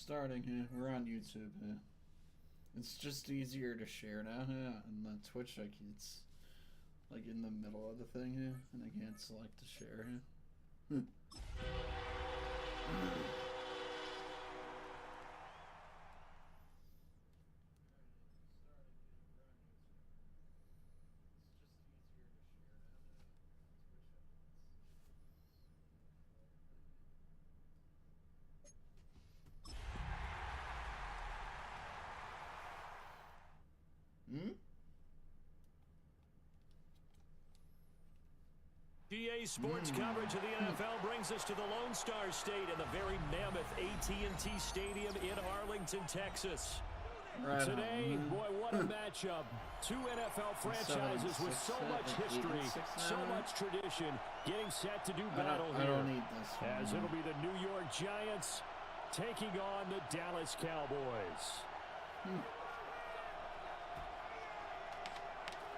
starting here. We're on YouTube here. It's just easier to share now here. On the Twitch, like it's like in the middle of the thing here, and I can't select to share here. GA Sports coverage of the NFL brings us to the Lone Star State in the very mammoth AT&T Stadium in Arlington, Texas. Today, boy, what a matchup. Two NFL franchises with so much history, so much tradition, getting set to do battle here. I don't need this one. As it'll be the New York Giants taking on the Dallas Cowboys.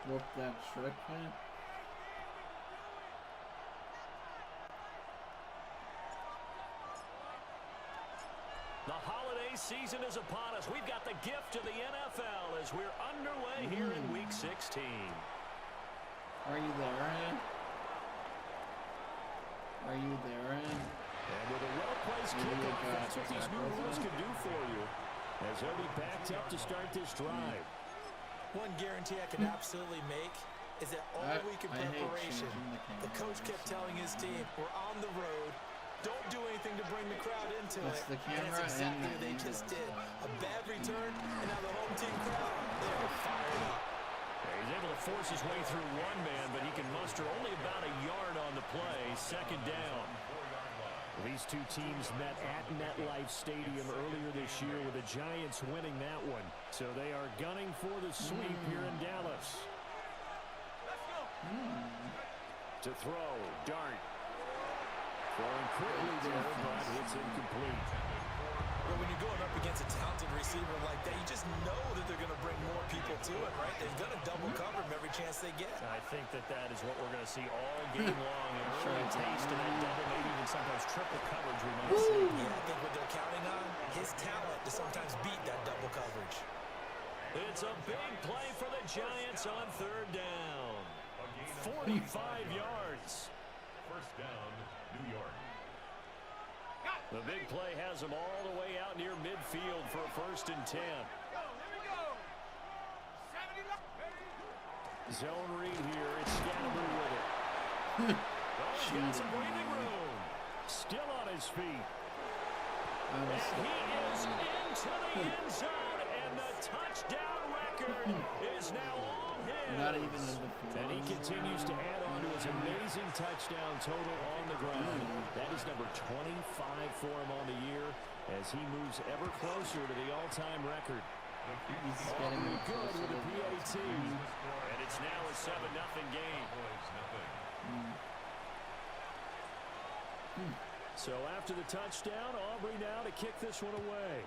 Whoop that trick, man. The holiday season is upon us. We've got the gift of the NFL as we're underway here in Week 16. Are you there, Aaron? Are you there, Aaron? And with a well-placed kickoff, that's what these new rules can do for you. As they'll be backed up to start this drive. One guarantee I can absolutely make is that all week in preparation, the coach kept telling his team, we're on the road. Don't do anything to bring the crowd into it. The and that's exactly what they just did. A bad return, and now the home team crowd, they're fired up. He's able to force his way through one man, but he can muster only about a yard on the play. Second down. These two teams met at MetLife Stadium earlier this year with the Giants winning that one. So they are gunning for the sweep here in Dallas. Let's go. To throw, Dart. Throwing quickly there, but it's incomplete. Well, when you're going up against a talented receiver like that, you just know that they're going to bring more people to it, right? They're going to double cover him every chance they get. I think that is what we're going to see all game long. An early taste of that double, maybe even sometimes triple coverage we might see. Yeah, I think what they're counting on, his talent to sometimes beat that double coverage. It's a big play for the Giants on third down. 45 yards. First down, New York. The big play has them all the way out near midfield for a 1st and 10. Here we go. 70 Zone read here. It's Scatterby with it. He's got some breathing room. Still on his feet. And he is into the end zone, and the touchdown record is now all his. Not even in the field. And he continues to add on to his amazing touchdown total on the ground. That is number 25 for him on the year as he moves ever closer to the all-time record. He's All getting good with the PAT. And And it's now a 7-0 game. So after the touchdown, Aubrey now to kick this one away.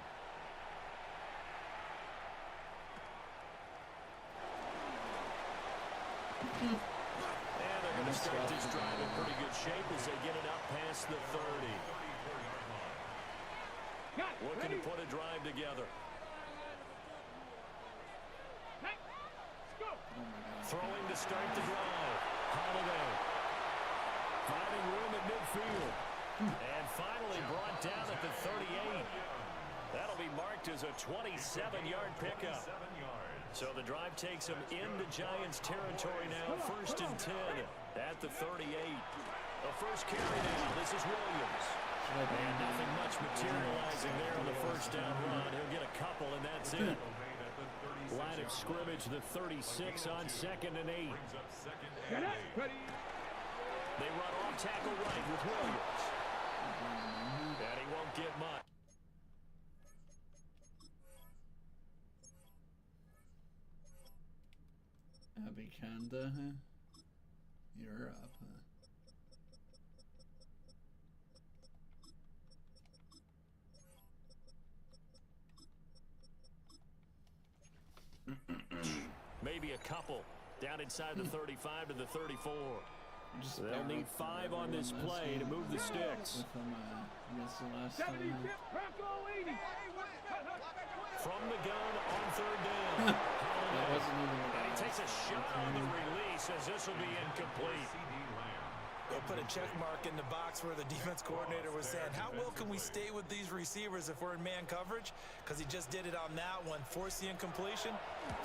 And they're going to start this drive in pretty good shape as they get it up past the 30. Looking to put a drive together. Throwing to start the drive. Holiday. Finding room at midfield. And finally brought down at the 38. That'll be marked as a 27-yard pickup. So the drive takes them into Giants territory now. 1st and 10 at the 38. The first carry now. This is Williams. And nothing much materializing there on the first down run. He'll get a couple, and that's it. Line of scrimmage, the 36 on 2nd and 8. They run off tackle right with Williams. And he won't get much. Abikanda, huh? You're up, huh? Maybe a couple. Down inside the 35 to the 34. Just They'll need 5 on this play to move the sticks. With him, against the last time. From the gun on 3rd down. That wasn't even the And he guy. takes a shot on the release as this will be incomplete. They'll put a check mark in the box where the defense coordinator was saying, how well can we stay with these receivers if we're in man coverage? Because he just did it on that one, force the incompletion.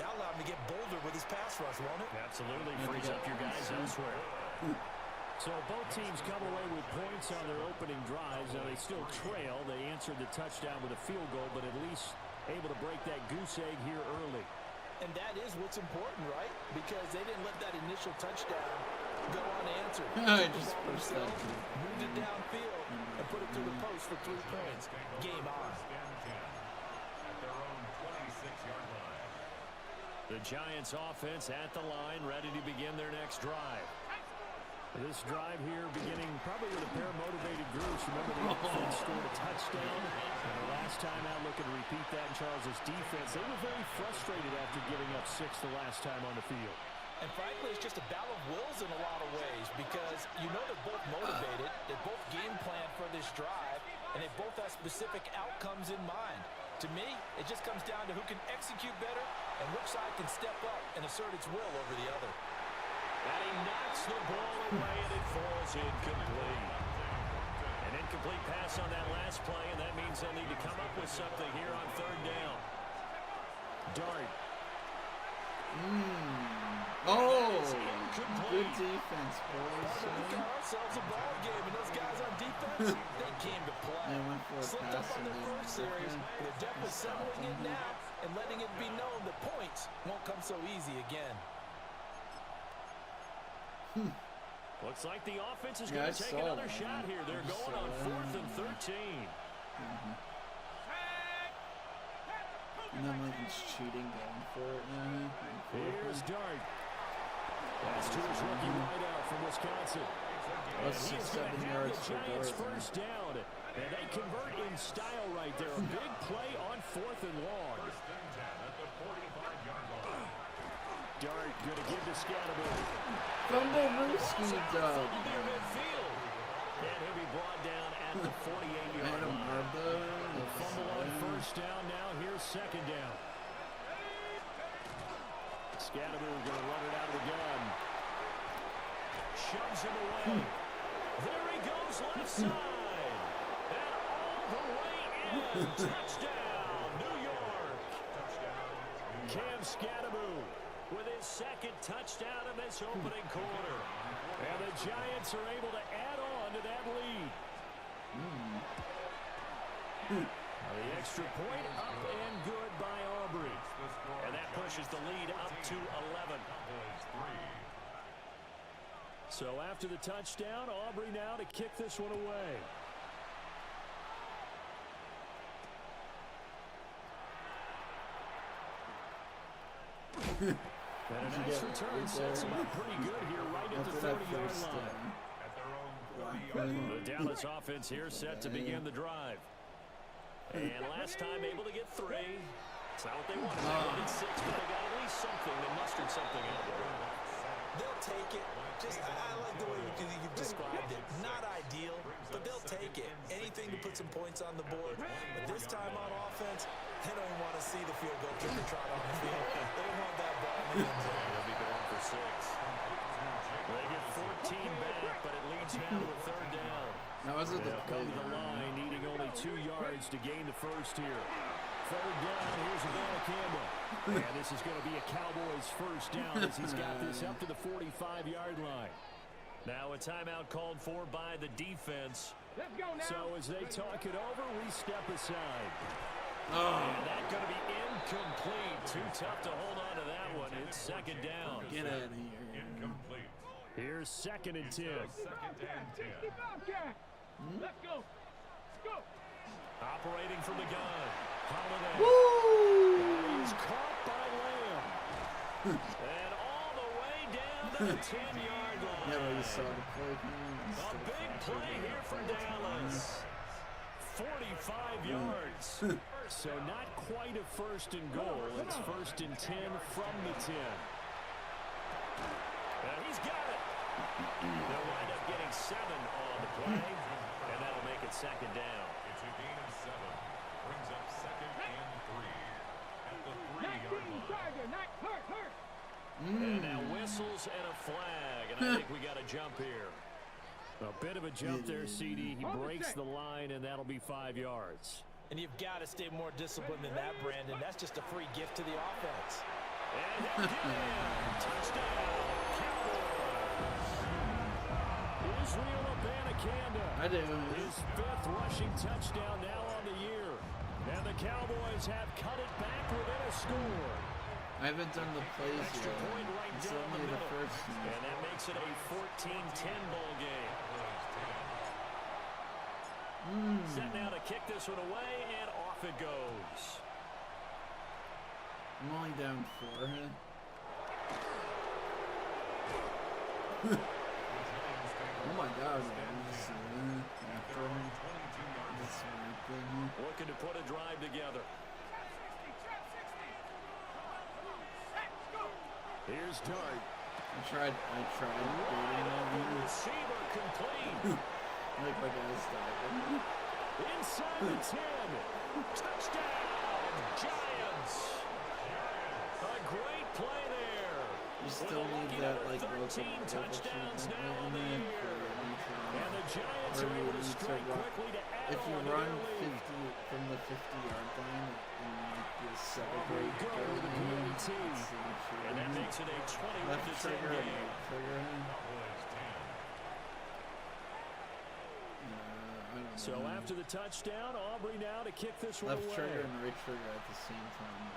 That'll allow him to get bolder with his pass rush, won't it? Absolutely frees up your guys elsewhere. So both teams come away with points on their opening drives. Now they still trail. They answered the touchdown with a field goal, but at least able to break that goose egg here early. And that is what's important, right? Because they didn't let that initial touchdown go unanswered. I just pushed that. Moved it downfield and put it through the post for 3 points. Game on. At their own 26-yard line. The Giants offense at the line, ready to begin their next drive. This drive here beginning probably with a pair of motivated groups. Remember, the offense scored a touchdown. And the last time out, looking to repeat that in Charles' defense. They were very frustrated after giving up 6 the last time on the field. And frankly, it's just a battle of wills in a lot of ways because you know they're both motivated, they both game plan for this drive, and they both have specific outcomes in mind. To me, it just comes down to who can execute better and which side can step up and assert its will over the other. And he knocks the ball away, and it falls incomplete. An incomplete pass on that last play, and that means they'll need to come up with something here on 3rd down. Dart. Oh, good defense, boys. We got ourselves a ball game, and those guys on defense, they came to play. They went for a Slipped pass up on and their didn't first stick series, it. but they're definitely settling it now and letting it be known that points won't come so easy again. Looks like the offense is going to take another shot here. They're going on 4th and 13. And then like he's cheating going for it now. Here's Dart. Pass to his rookie wideout from Wisconsin. That's 6-7 yards for Giants Dart. first down. And they convert in style right there. A big play on 4th and long. Dart going to give to Scatterbury. Fumble Mooski dub. Near midfield. And he'll be brought down at the 48-yard line. The fumble on first down now. Here's 2nd down. Scatterbury going to run it out of the gun. Shoves him away. There he goes left side. And all the way in. Touchdown, New York. Cam Scatterbury with his 2nd touchdown of this opening quarter. And the Giants are able to add on to that lead. The extra point up and good by Aubrey. And that pushes the lead up to 11. So after the touchdown, Aubrey now to kick this one away. And a nice return sets him up pretty good here right at the 30-yard line. The Dallas offense here set to begin the drive. And last time able to get 3. It's not what they wanted. They wanted 6, but they got at least something. They mustered something out there. They'll take it. Just, I like the way you've described it. Not ideal, but they'll take it. Anything to put some points on the board. But this time on offense, they don't even want to see the field goal kicker trot on the field. They want that ball in the end zone. They'll be going for 6. They get 14 back, but it leads now to a 3rd down. Now is it the They'll come to the line, needing only 2 yards to gain the first here. 3rd down, here's a ball to Campbell. And this is going to be a Cowboys first down as he's got this up to the 45-yard line. Now a timeout called for by the defense. Let's go now. So as they talk it over, we step aside. Oh, And that's going to be incomplete. Too tough to hold on to that one. It's 2nd down. get out of here. Incomplete. Here's 2nd and 10. 2nd and 10. Let's go. Let's go. Operating from the gun. Holiday. Woo! He's caught by Lamb. And all the way down to the 10-yard line. Never you saw the play. A big play here for Dallas. 45 yards. So not quite a 1st and goal. It's 1st and 10 from the 10. And he's got it. They'll wind up getting 7 on the play, and that'll make it second down. It's a gain of 7. Brings up 2nd and 3. At the 3-yard line. And now whistles and a flag, and I think we got a jump here. A bit of a jump there, CD. He breaks the line, and that'll be 5 yards. And you've got to stay more disciplined than that, Brandon. That's just a free gift to the offense. And he'll get in. Touchdown, Cowboys. Israel Abanikanda. I do. His 5th rushing touchdown now on the year. And the Cowboys have cut it back within a score. I haven't done the plays Extra yet. point right It's down only the middle. first one. And that makes it a 14-10 ball game. Set now to kick this one away, and off it goes. I'm only down 4. Oh my God, man. Just, after him. This weird thing. Looking to put a drive together. Here's Dart. I tried baiting that. Receiver complete. Like my guy's diving. Inside the 10. Touchdown, Giants. A great play there. You still need that like local touchdowns now on the in year. there for And the Giants or are you able to need to strike run. quickly to add If you on to run their 50 lead. from the 50-yard line and like you celebrate Go to the PAT. And that makes it a 21-10 left trigger and game. right trigger. I don't So know. after the touchdown, Aubrey now to kick this one Left away. trigger and right trigger at the same time.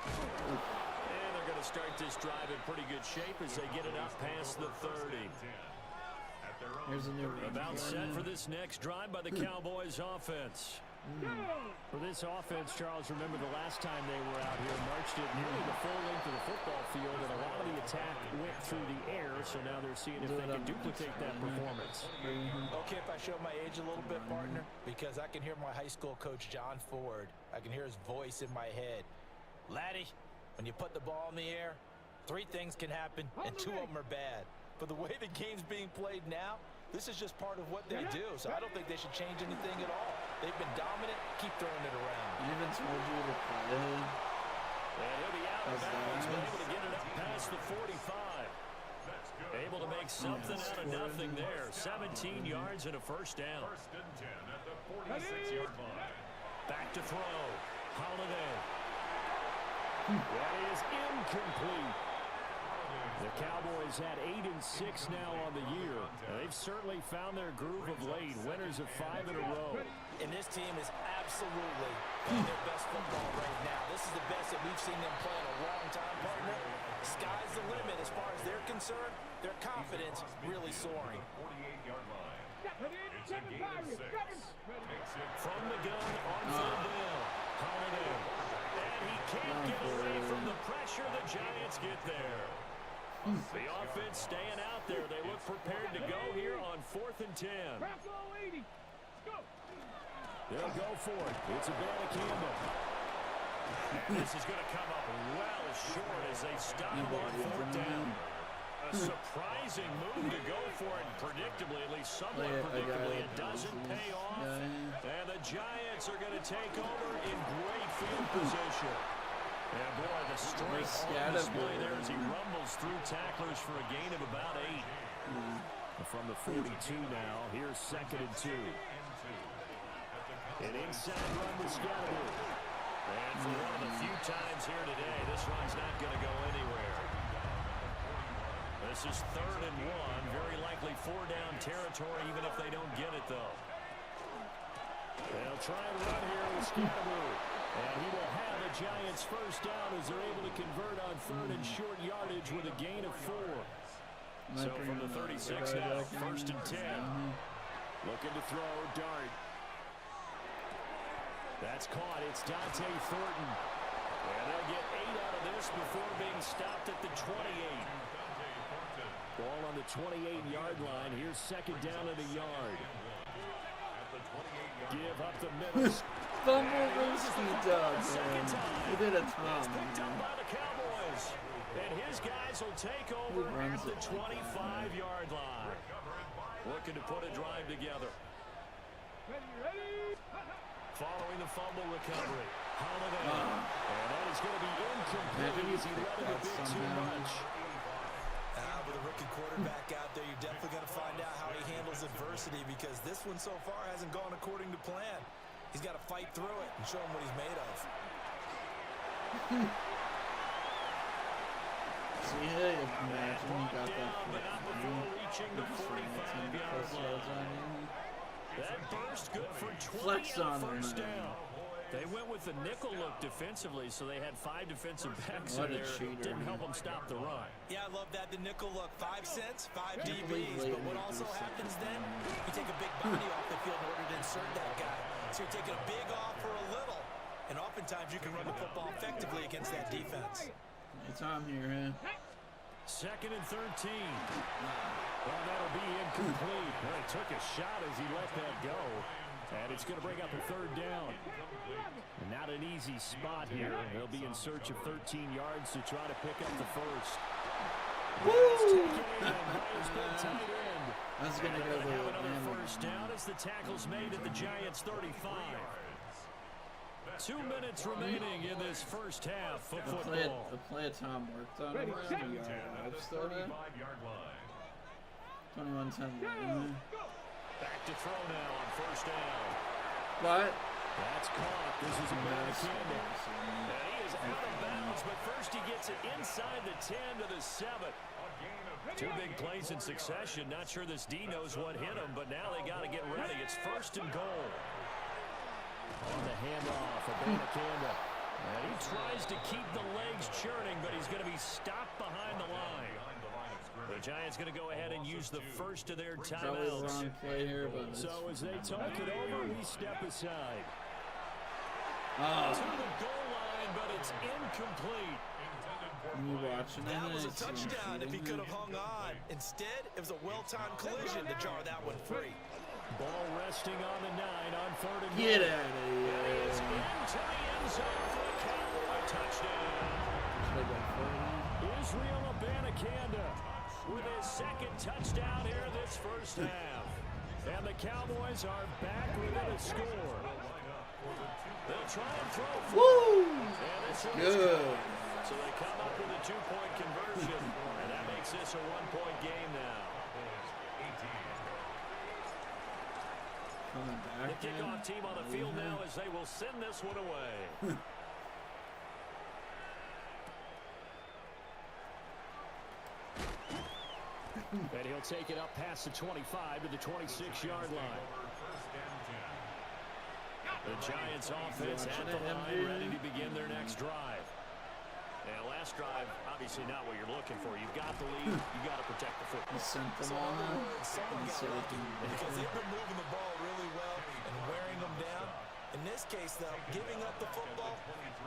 And they're going to start this drive in pretty good shape as they get it up past the 30. Here's a new About set for this next drive by the Cowboys offense. For this offense, Charles, remember the last time they were out here, marched it nearly the full length of the football field, and a lot of the attack went through the air, so now they're seeing if they can duplicate that performance. Okay, if I show my age a little bit, partner, because I can hear my high school coach, John Ford. I can hear his voice in my head. Laddie, when you put the ball in the air, 3 things can happen, and 2 of them are bad. But the way the game's being played now, this is just part of what they do, so I don't think they should change anything at all. They've been dominant. Keep throwing it around. I even told you to play. And he'll be out of bounds, but able to get it up past the 45. Able to make something out of nothing there. 17 yards and a first down. 1st and 10 at the 46-yard line. Back to throw. Holiday. That is incomplete. The Cowboys had 8 and 6 now on the year. They've certainly found their groove of late. Winners of 5 in a row. And this team is absolutely playing their best football right now. This is the best that we've seen them play in a long time, partner. Sky's the limit as far as they're concerned. Their confidence really soaring. 48-yard line. It's a gain of 6. Makes it From the gun on full bill. Holiday. And he can't get away from the pressure. The Giants get there. The offense staying out there. They look prepared to go here on 4th and 10. They'll go for it. It's Abanikanda. And this is going to come up well short as they stop him on 4th down. A surprising move to go for it, predictably, at least somewhat predictably. It doesn't pay off. And the Giants are going to take over in great field position. And boy, the strength on display there as he rumbles through tacklers for a gain of about 8. From the 42 now, here's 2nd and 2. An inside run with Scalaboo. And for one of the few times here today, this run's not going to go anywhere. This is 3rd and 1. Very likely 4-down territory, even if they don't get it, though. They'll try and run here with Scalaboo. And he will have the Giants first down as they're able to convert on 3rd and short yardage with a gain of 4. So from the 36 now, 1st and 10. Looking to throw, Dart. That's caught. It's Dante Thornton. And they'll get 8 out of this before being stopped at the 28. Ball on the 28-yard line. Here's 2nd down at a yard. Give up the middle. Fumble Roosty does, man. He did a ton. Picked up by the Cowboys. yards. And his guys will take over at the 25-yard line. Looking to put a drive together. Ready. Following the fumble recovery. Holiday. And that is going to be incomplete as he let it a bit too much. With a rookie quarterback out there, you're definitely going to find out how he handles adversity, because this one so far hasn't gone according to plan. He's got to fight through it and show him what he's made of. See, hey, imagine you got that That burst good for 20 Flex on on first him, down. They went with the nickel look defensively, so they had 5 defensive backs What in a there. cheater, Didn't help man. them stop the run. Yeah, I love that. The nickel look, 5 cents, 5 Can't believe DBs. But Leighton what would also do happens something then, like that. you take a big body off the field in order to insert that guy. So you're taking a big off for a little. And oftentimes you can run the football effectively against that defense. It's on here, huh? 2nd and 13. Well, that'll be incomplete. Well, he took a shot as he let that go. And it's going to bring up a 3rd down. And not an easy spot here. They'll be in search of 13 yards to try to pick up the first. Woo! That's going to go to have another the first down as the tackle's made at the Giants' 35. 2 minutes remaining in this first half of football. The play Tom worked on him. We are live still there. 21-10. Back to throw now on first down. But That's caught. This is a Madden. And he is out of bounds, but first he gets it inside the 10 to the 7. 2 big plays in succession. Not sure this D knows what hit him, but now they got to get ready. It's 1st and goal. On the handoff of Banacanda. And he tries to keep the legs churning, but he's going to be stopped behind the line. The Giants going to go ahead and use the first of their probably the timeouts. wrong play here, but So as they talk it over, we step aside. oh, To the goal line, but it's incomplete. you watching it? That was a It's touchdown if he cheating. could have hung on. Instead, it was a well-timed collision to jar that one free. Ball resting on the 9 on 3rd and Get goal. out of And he is here. into the end zone for a Cowboy touchdown. Should I go for Israel Abanikanda with his 2nd touchdown here this first half. And the Cowboys are back within a score. They'll try and throw it? for Woo! and it's Good. So they come up with a 2-point conversion, and that makes this a 1-point game now. Coming The back in. kickoff team on the field now as they will send this one away. And he'll take it up past the 25 to the 26-yard line. The Giants offense at the line, ready to begin their next drive. And last drive, obviously not what you're looking for. You've got the lead. You've got to protect the He football. sent them So all in other now. words, someone got lucky because they've been moving the ball really well and wearing them down. In this case, though, giving up the football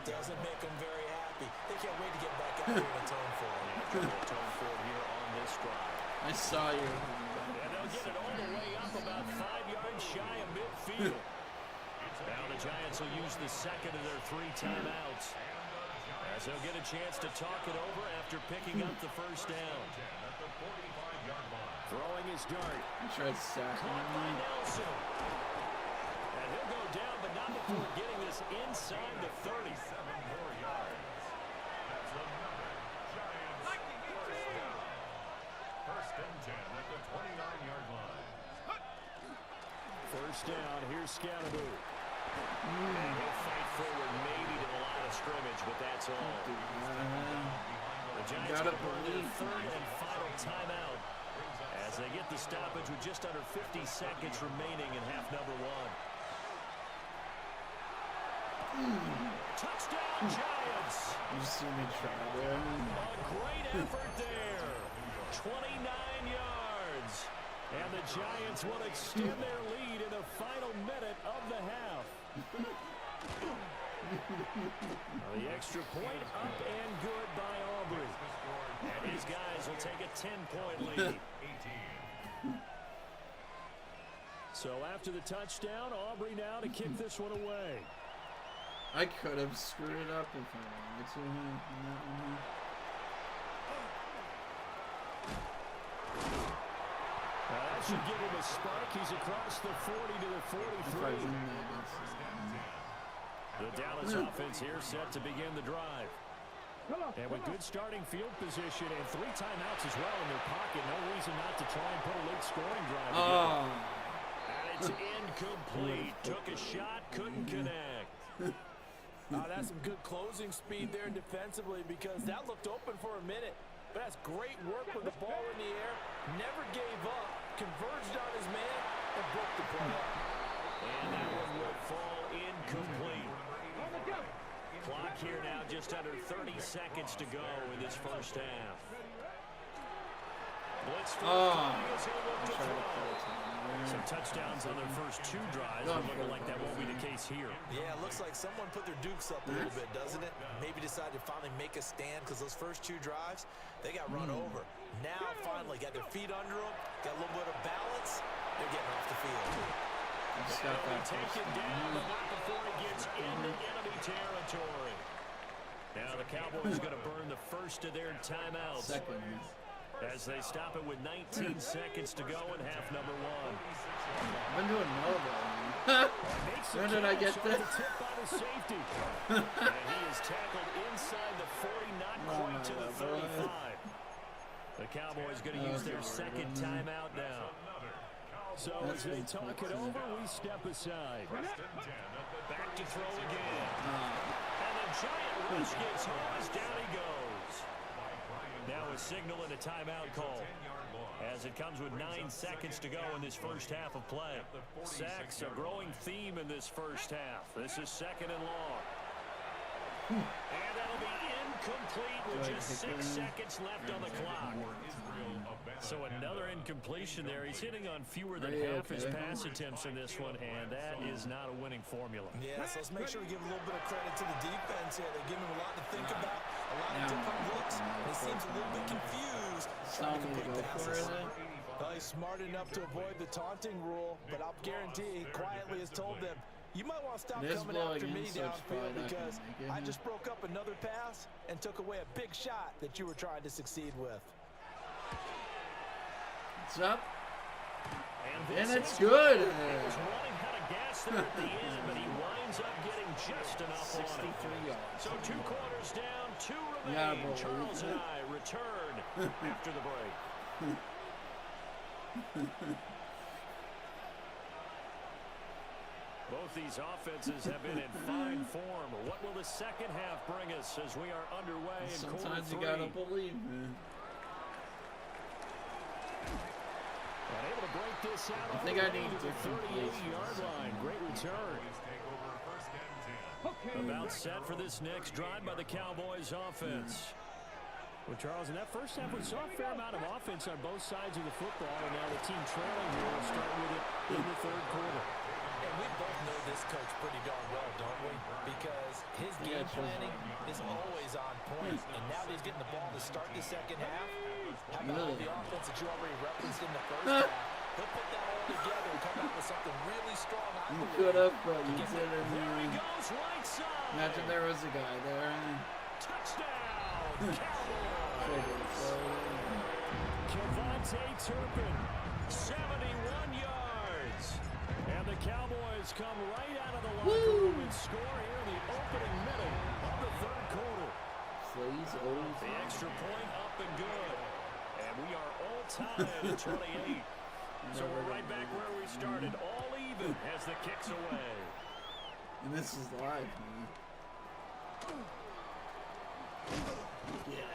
doesn't make them very happy. They can't wait to get back out here and atone for it. Atone for it here on this drive. I saw you. And they'll get it all the way up about 5 yards shy of midfield. Now the Giants will use the 2nd of their 3 timeouts as they'll get a chance to talk it over after picking up the first down. Throwing his dart. I tried sacking Caught by him. Nelson. And he'll go down, but not before getting this inside the 30. First down, here's Scalaboo. And he'll fight forward maybe to the line of scrimmage, but that's all. The Giants Gotta will burn their believe. 3rd and final timeout as they get the stoppage with just under 50 seconds remaining in half number 1. Touchdown, Giants! You see me try there. A great effort there. 29 yards. And the Giants will extend their lead in the final minute of the half. The extra point up and good by Aubrey. And his guys will take a 10-point lead. So after the touchdown, Aubrey now to kick this one away. I could have screwed it up if I wanted to. should give him a spark. He's across the 40 to the 43. The Dallas offense here set to begin the drive. And with good starting field position and 3 timeouts as well in their pocket, no reason not to try and put a late scoring drive together. And it's incomplete. Took a shot, couldn't connect. That's some good closing speed there defensively because that looked open for a minute. But that's great work with the ball in the air. Never gave up, converged on his man, and broke the play up. And that one will fall incomplete. Clock here now just under 30 seconds to go in this first half. Blitz for some touchdowns on their first 2 drives. But looking like that won't be the case here. Yeah, it looks like someone put their dukes up a little bit, doesn't it? Maybe decided to finally make a stand because those first 2 drives, they got run over. Now, finally, got their feet under them, got a little bit of balance. They're getting off the field. Taken down, but not before he gets into enemy territory. Now the Cowboys going to burn the first of their timeouts. As they stop it with 19 seconds to go in half number 1. I'm doing Melbourne. Where did I get this? And he is tackled inside the 40, not quite to the 35. The Cowboys going to use their second timeout now. So as they talk it over, we step aside. Back to throw again. And the giant rush gets hosed. Down he goes. Now a signal and a timeout call. As it comes with 9 seconds to go in this first half of play. Sacks, a growing theme in this first half. This is second and long. And that'll be incomplete with just 6 seconds left on the clock. So another incompletion there. He's hitting on fewer than half his pass attempts in this one, and that is not a winning formula. Yeah, so let's make sure we give a little bit of credit to the defense here. They're giving him a lot to think about, a lot of different looks. He seems a little bit confused. Trying to complete passes. Well, he's smart enough to avoid the taunting rule, but I'll guarantee he quietly has told them, you might want to stop coming after me downfield because I just broke up another pass and took away a big shot that you were trying to succeed with. What's up? And it's good. He was running out of gas there at the end, but he winds up getting just enough 63 on it. yards. So 2 quarters down, 2 remain. Charles and I return after the break. Both these offenses have been in fine form. What will the second half bring us as we are underway in quarter 3? Sometimes you gotta believe, man. Able to break this out. I think I need to the 38-yard line. Great return. About set for this next drive by the Cowboys offense. Well, Charles, in that first half, we saw a fair amount of offense on both sides of the football, and now the team trailing here will start with it in the third quarter. And we both know this coach pretty darn well, don't we? Because his game planning is always on point. And now that he's getting the ball to start the second half, how about all the offense that you already referenced in the first half? He'll put that all together and come out with something really strong. You could have, but you didn't. There he goes, right side. Imagine there was a guy there. Touchdown, Cowboys. Kevontae Turpin, 71 yards. And the Cowboys come right out of the locker room and score here in the opening minute of the third quarter. The extra point up and good. And we are all tied at 28. So we're right back where we started, all even as the kick's away. And this is live, man.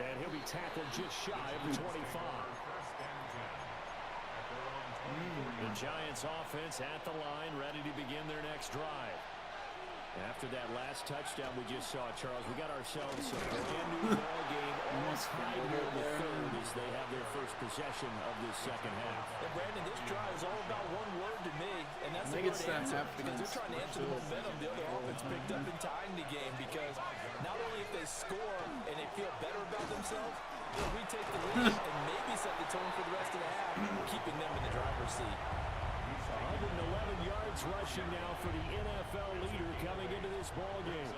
And he'll be tackled just shy of the 25. The Giants offense at the line, ready to begin their next drive. After that last touchdown we just saw, Charles, we got ourselves a brand new ball game almost tied here in the third as they have their first possession of this second half. And Brandon, this drive is all about one word to me, and that's the word answer. Because they're trying to answer the momentum the other offense picked up in tying the game. Because not only if they score and they feel better about themselves, they'll retake the lead and maybe set the tone for the rest of the half, keeping them in the driver's seat. 111 yards rushing now for the NFL leader coming into this ball game.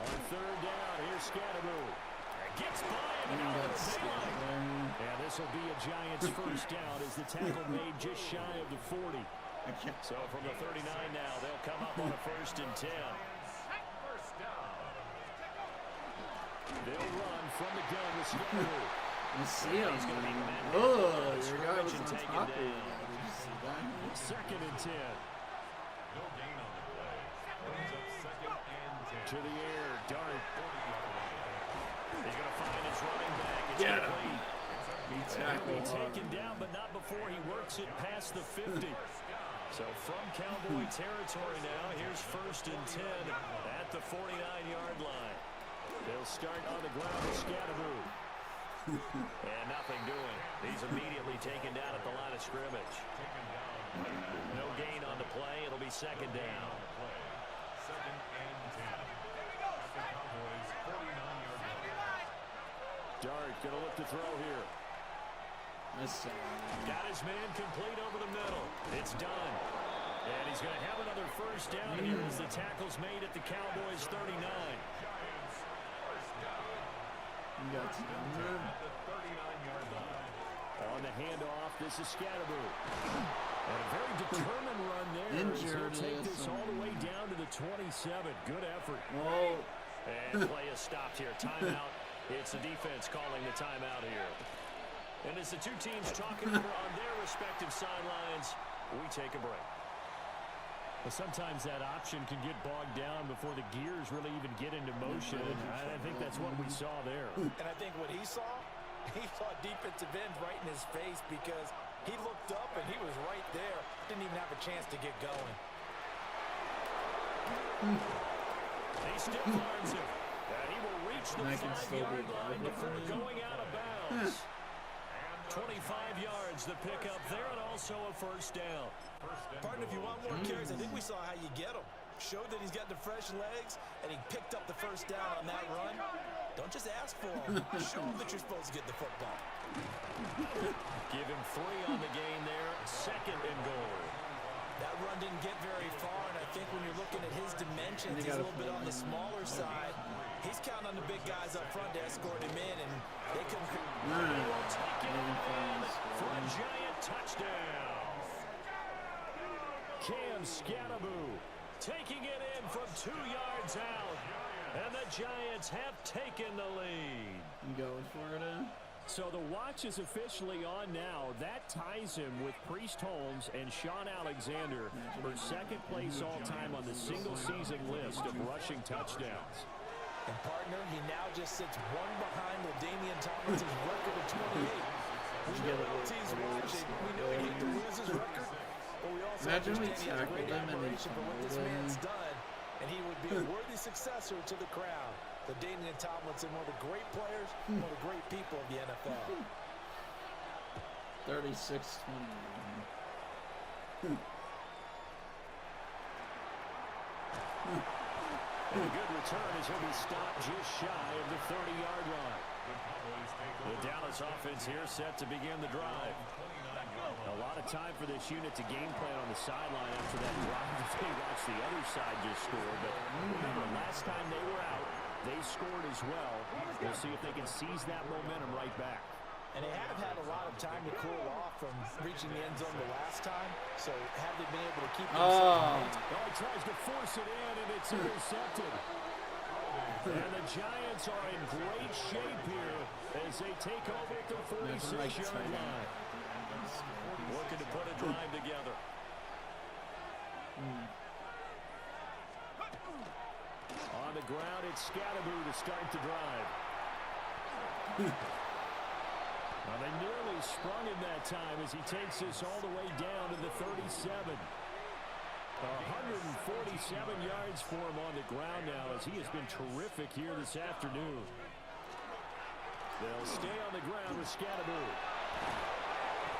On third down, here's Scatteroo. Gets by him And out of that's the scared daylight. there. And this will be a Giants first down as the tackle made just shy of the 40. I can't. So from the 39 now, they'll come up on a 1st and 10. First down. They'll run from the gun with Scatteroo. You see him. He's gonna be met. Oh, your guy was Scrimmage and on taken top of you. down. Did you see that? 2nd and 10. No gain on the play. Brings up 2nd and 10. To the air, Dart. 40-yard line. He's going to find his running back. It's Get him. complete. He He'll be tackled taken hard. down, but not before he works it past the 50. So from Cowboy territory now, here's 1st and 10 at the 49-yard line. They'll start on the ground with Scatteroo. And nothing doing. He's immediately taken down at the line of scrimmage. No gain on the play. It'll be 2nd down. 2nd and 10. The Cowboys 49-yard line. Dart going to look to throw here. Got his man complete over the middle. It's done. And he's going to have another 1st down here as the tackle's made at the Cowboys 39. You got to At the 39-yard line. On the handoff, this is Scatteroo. And a very determined run there. As he'll take this all the way down to the 27. Good effort. Oh. And play is stopped here. Timeout. It's the defense calling the timeout here. And as the two teams talking over on their respective sidelines, we take a break. Well, sometimes that option can get bogged down before the gears really even get into motion. And I think that's what we saw there. And I think what he saw defensive end right in his face because he looked up and he was right there. Didn't even have a chance to get going. He still finds him. And he will reach the 5-yard line before going out of bounds. 25 yards the pickup there and also a 1st down. Partner, if you want more carries, I think we saw how you get them. Showed that he's got the fresh legs, and he picked up the 1st down on that run. Don't just ask for him. Show him that you're supposed to get the football. Give him 3 on the gain there. 2nd and goal. That run didn't get very far, and I think when you're looking at his dimensions, he's a little bit on the smaller side. He's counting on the big guys up front to escort him in, and they can... He will take it in for a giant touchdown. Cam Scatteroo taking it in from 2 yards out. And the Giants have taken the lead. You going for it, So the watch is officially on now. That ties him with Priest Holmes and Sean Alexander for 2nd place all-time on the single-season list of rushing touchdowns. And partner, he now just sits one behind LaDainian Tomlinson's record of 28. We know LT's watching. We know he hit the losers record. But we also understand he has great admiration for what this man's done. And he would be a worthy successor to the crown. LaDainian Tomlinson, one of the great players, one of the great people of the NFL. 36-20. And a good return as he'll be stopped just shy of the 30-yard line. The Dallas offense here set to begin the drive. A lot of time for this unit to game plan on the sideline after that drive. They watched the other side just score. But remember, last time they were out, they scored as well. We'll see if they can seize that momentum right back. And they have had a lot of time to cool off from reaching the end zone the last time. So have they been able to keep themselves? He tries to force it in, and it's intercepted. And the Giants are in great shape here as they take over at the 46-yard line. Looking to put a drive together. On the ground, it's Scatteroo to start the drive. Well, they nearly sprung him that time as he takes this all the way down to the 37. 147 yards for him on the ground now as he has been terrific here this afternoon. They'll stay on the ground with Scatteroo.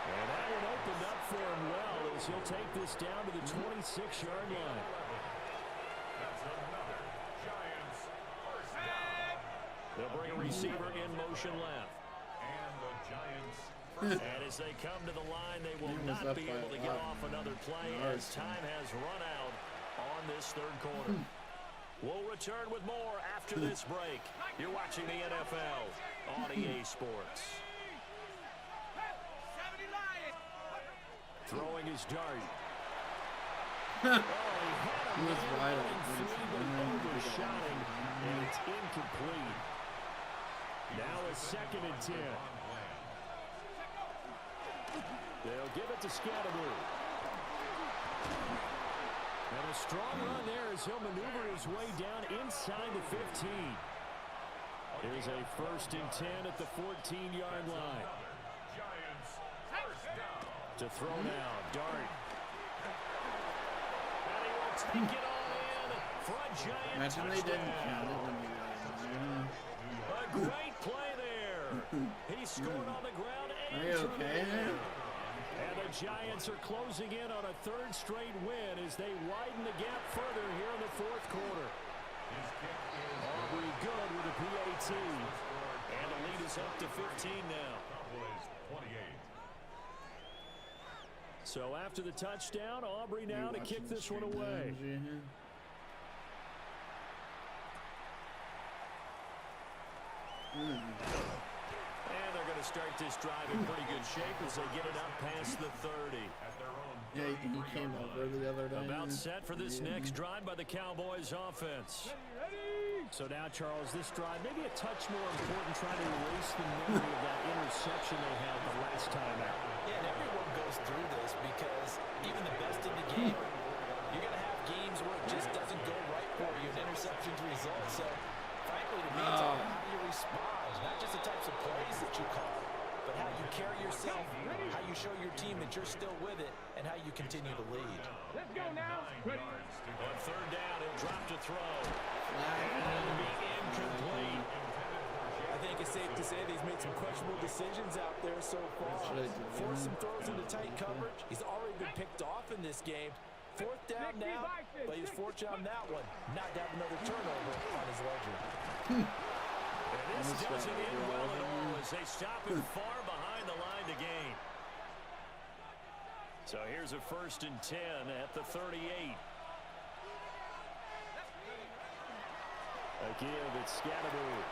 And that one opened up for him well as he'll take this down to the 26-yard line. That's another Giants first down. They'll bring a receiver in motion left. And the Giants And as they come to the line, they will not be able to get off another play as time has run out on this 3rd quarter. We'll return with more after this break. You're watching the NFL on EA Sports. Throwing his dart. He was wide open. Overshot him, and it's incomplete. Now a 2nd and 10. They'll give it to Scatterby. And a strong run there as he'll maneuver his way down inside the 15. Here's a 1st and 10 at the 14-yard line. To throw now, Dart. And he will take it all in for a giant Imagine touchdown. they didn't count it when you ran. A great play there. He scored on the ground and Are you through the okay? air. And the Giants are closing in on a 3rd straight win as they widen the gap further here in the 4th quarter. Aubrey good with a PAT. And the lead is up to 15 now. So after the touchdown, Aubrey now to kick this one away. And they're going to start this drive in pretty good shape as they get it up past the 30. Yeah, he came over the other day. About set for this next drive by the Cowboys offense. So now, Charles, this drive maybe a touch more important, trying to erase the memory of that interception they had the last time out. Yeah, and everyone goes through this because even the best in the game, you're going to have games where it just doesn't go right for you, and interceptions result. So, frankly, to me, it's all how you respond, not just the types of plays that you call, but how you carry yourself, how you show your team that you're still with it, and how you continue to lead. Let's go now. Ready. On 3rd down, he'll drop to throw. And it'll be incomplete. I think it's safe to say that he's made some questionable decisions out there so far. Forced some throws into tight coverage. He's already been picked off in this game. 4th down now, but he's fortunate on that one not to have another turnover on his ledger. And this doesn't end well at all as they stop him far behind the line to gain. So here's a 1st and 10 at the 38. Again, it's Scatterby.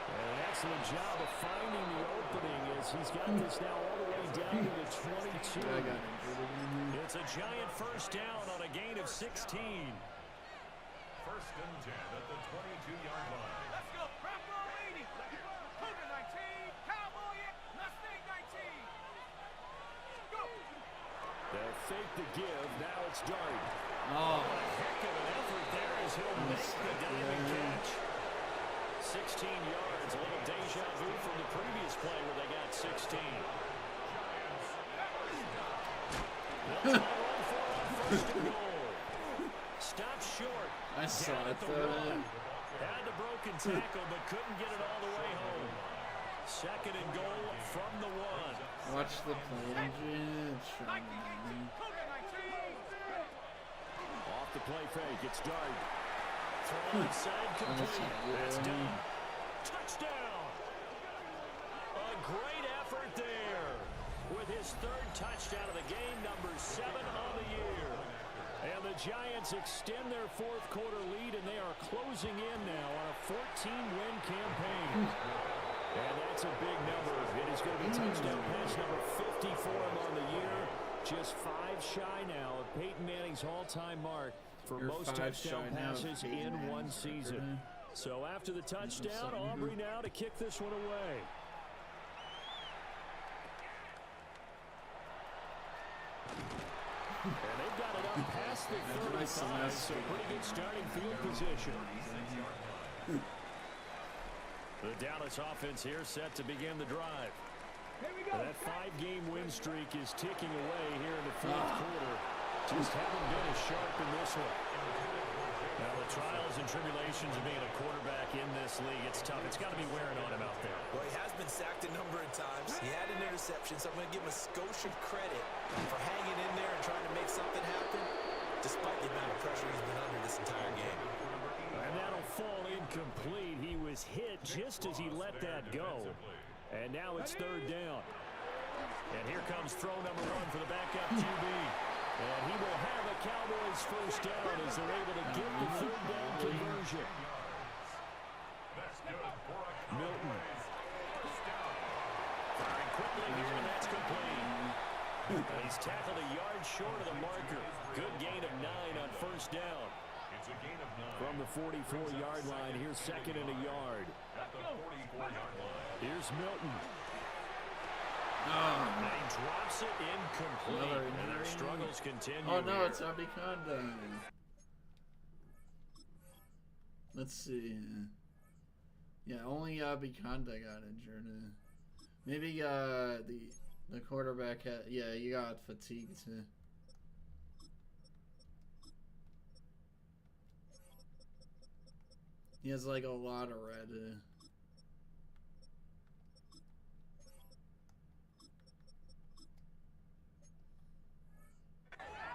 And an excellent job of finding the opening as he's got this now all the way down to the 22. It's a giant 1st down on a gain of 16. 1st and 10 at the 22-yard line. Let's go. Bravo 80. Cougar 19. Cowboy Mustang 19. Go. They'll fake the give. Now it's Dart. Oh, Heck of an effort there as he'll make the diving catch. 16 yards, a little deja vu from the previous play where they got 16. They'll try to run for it on 1st and goal. Stop short. I saw Down it at the though. 1. Had the broken tackle but couldn't get it all the way home. 2nd and goal from the 1. Watch the play. Cougar 19. Off the play fake, it's Dart. Throw inside, complete. That's done. Touchdown! A great effort there with his 3rd touchdown of the game, number 7 on the year. And the Giants extend their 4th quarter lead, and they are closing in now on a 14-win campaign. And that's a big number. It is going to be touchdown pass number 50 for him on the year. Just 5 shy now of Peyton Manning's all-time mark for most touchdown passes in one season. So after the touchdown, Aubrey now to kick this one away. And they've got it up past the 35, so pretty good starting field position. The Dallas offense here set to begin the drive. Here we go. That 5-game win streak is ticking away here in the 4th quarter. Just haven't been as sharp in this one. Now, the trials and tribulations of being a quarterback in this league, it's tough. It's got to be wearing on him out there. Well, he has been sacked a number of times. He had an interception, so I'm going to give him a skosh of credit for hanging in there and trying to make something happen, despite the amount of pressure he's been under this entire game. And that'll fall incomplete. He was hit just as he let that go. And now it's 3rd down. And here comes throw number 1 for the backup QB. And he will have a Cowboys first down as they're able to get the third down conversion. That's good for a Milton. Cowboys first down. Firing quickly here, and that's complete. And he's tackled a yard short of the marker. Good gain of 9 on first down. It's a gain of 9. From the 44-yard line, here's second and a yard. At the 44-yard line. Here's Milton. Oh, And he drops it incomplete. Another And their injury. struggles continue oh no, here. it's Abikonda. Let's see. Yeah, only Abikonda got injured. Maybe the quarterback had, yeah, he got fatigued too. He has like a lot of red.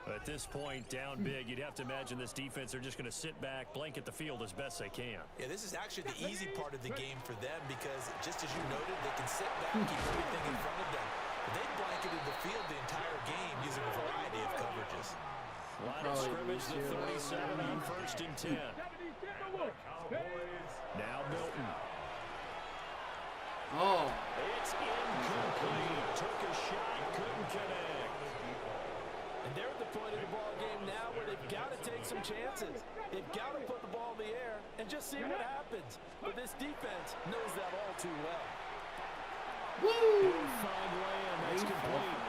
At this point, down big, you'd have to imagine this defense are just going to sit back, blanket the field as best they can. Yeah, this is actually the easy part of the game for them because, just as you noted, they can sit back, keep everything in front of them. But they blanketed the field the entire game using a variety of coverages. Line of scrimmage, the 37 on first and 10. Now Milton. Oh, It's incomplete. Took a shot, couldn't connect. And they're at the point of the ball game now where they've got to take some chances. They've got to put the ball in the air and just see what happens. But this defense knows that all too well. He'll find Lamb. That's complete.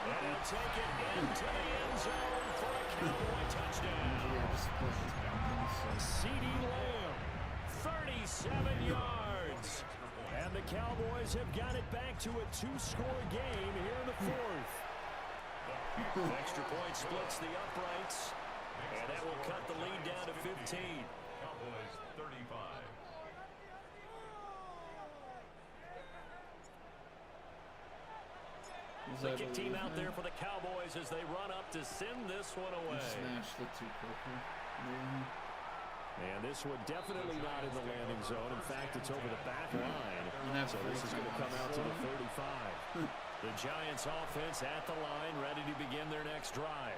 And he'll take it into the end zone for a Cowboy touchdown. CeeDee Lamb, 37 yards. And the Cowboys have got it back to a 2-score game here in the fourth. Extra point splits the uprights, and that will cut the lead down to 15. Cowboys 35. The kick team out there for the Cowboys as they run up to send this one away. Smashed it too quickly. And this one definitely not in the landing zone. In fact, it's over the back line. So this is going to come out to the 35. The Giants offense at the line, ready to begin their next drive.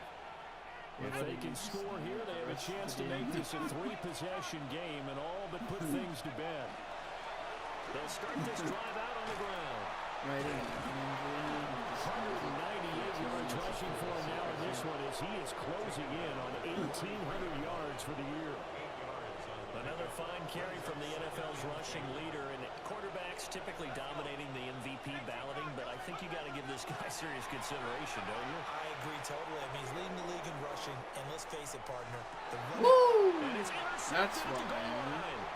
If they can score here, they have a chance to make this a 3-possession game and all but put things to bed. They'll start this drive out on the ground. Right in. 198 yards rushing for him now in this one as he is closing in on 1,800 yards for the year. Another fine carry from the NFL's rushing leader, and quarterbacks typically dominating the MVP balloting, but I think you got to give this guy serious consideration, don't you? I agree totally. I mean, he's leading the league in rushing, and let's face it, partner, the running. And it's intercepted That's at the why. goal line.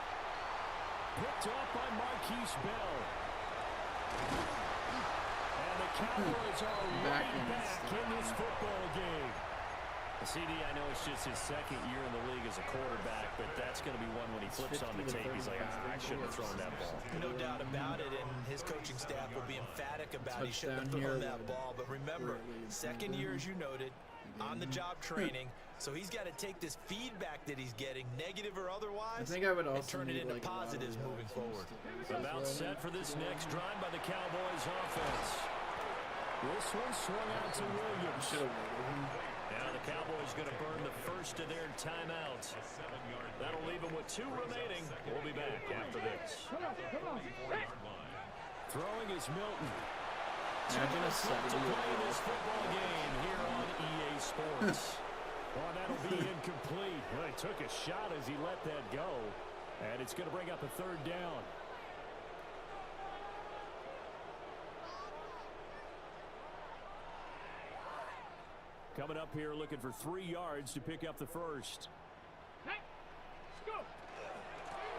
Picked up by Marquise Bell. And the Cowboys are Back right in back in this football game. CD, I know it's just his second year in the league as a quarterback, but that's going to be one when he flips on the tape. He's like, I shouldn't have thrown that ball. No doubt about it, and his coaching staff will be emphatic about he shouldn't have thrown that ball. But remember, second year, as you noted, on-the-job training, so he's got to take this feedback that he's getting, negative or otherwise, I think I would also and turn it into like positives moving forward. About set for this next drive by the Cowboys offense. This one swung out to Williams. Now the Cowboys going to burn the first of their timeouts. That'll leave them with 2 remaining. We'll be back after this. Throwing is Milton. Imagine a To play this football game here on EA Sports. Well, that'll be incomplete. Well, he took a shot as he let that go. And it's going to bring up a 3rd down. Coming up here looking for 3 yards to pick up the first.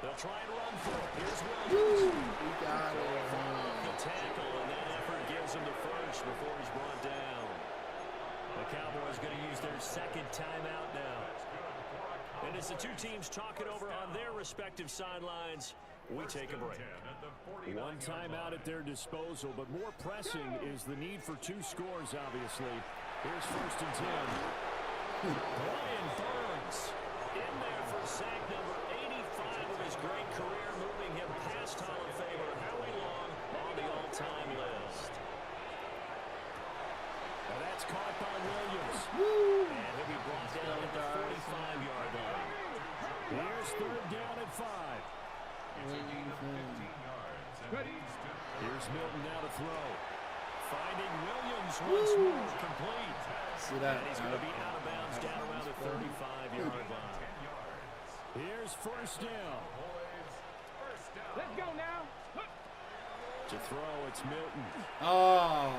They'll try and run for it. Here's Williams. We got The tackle, and that effort gives him the first before he's brought down. The Cowboys going to use their 2nd timeout now. And as the 2 teams talk it over on their respective sidelines, we take a break. 1 timeout at their disposal, but more pressing is the need for 2 scores, obviously. Here's 1st and 10. Brian Burns in there for sack number 85 of his great career, moving him past Hall of Famer Howie Long on the all-time list. And that's caught by Williams. Ready? Here's Milton now to throw. Finding Williams once more, complete. See that? And he's going to be out of bounds down around the 35-yard line. Here's first down. Let's go now. To throw, it's Milton. Oh,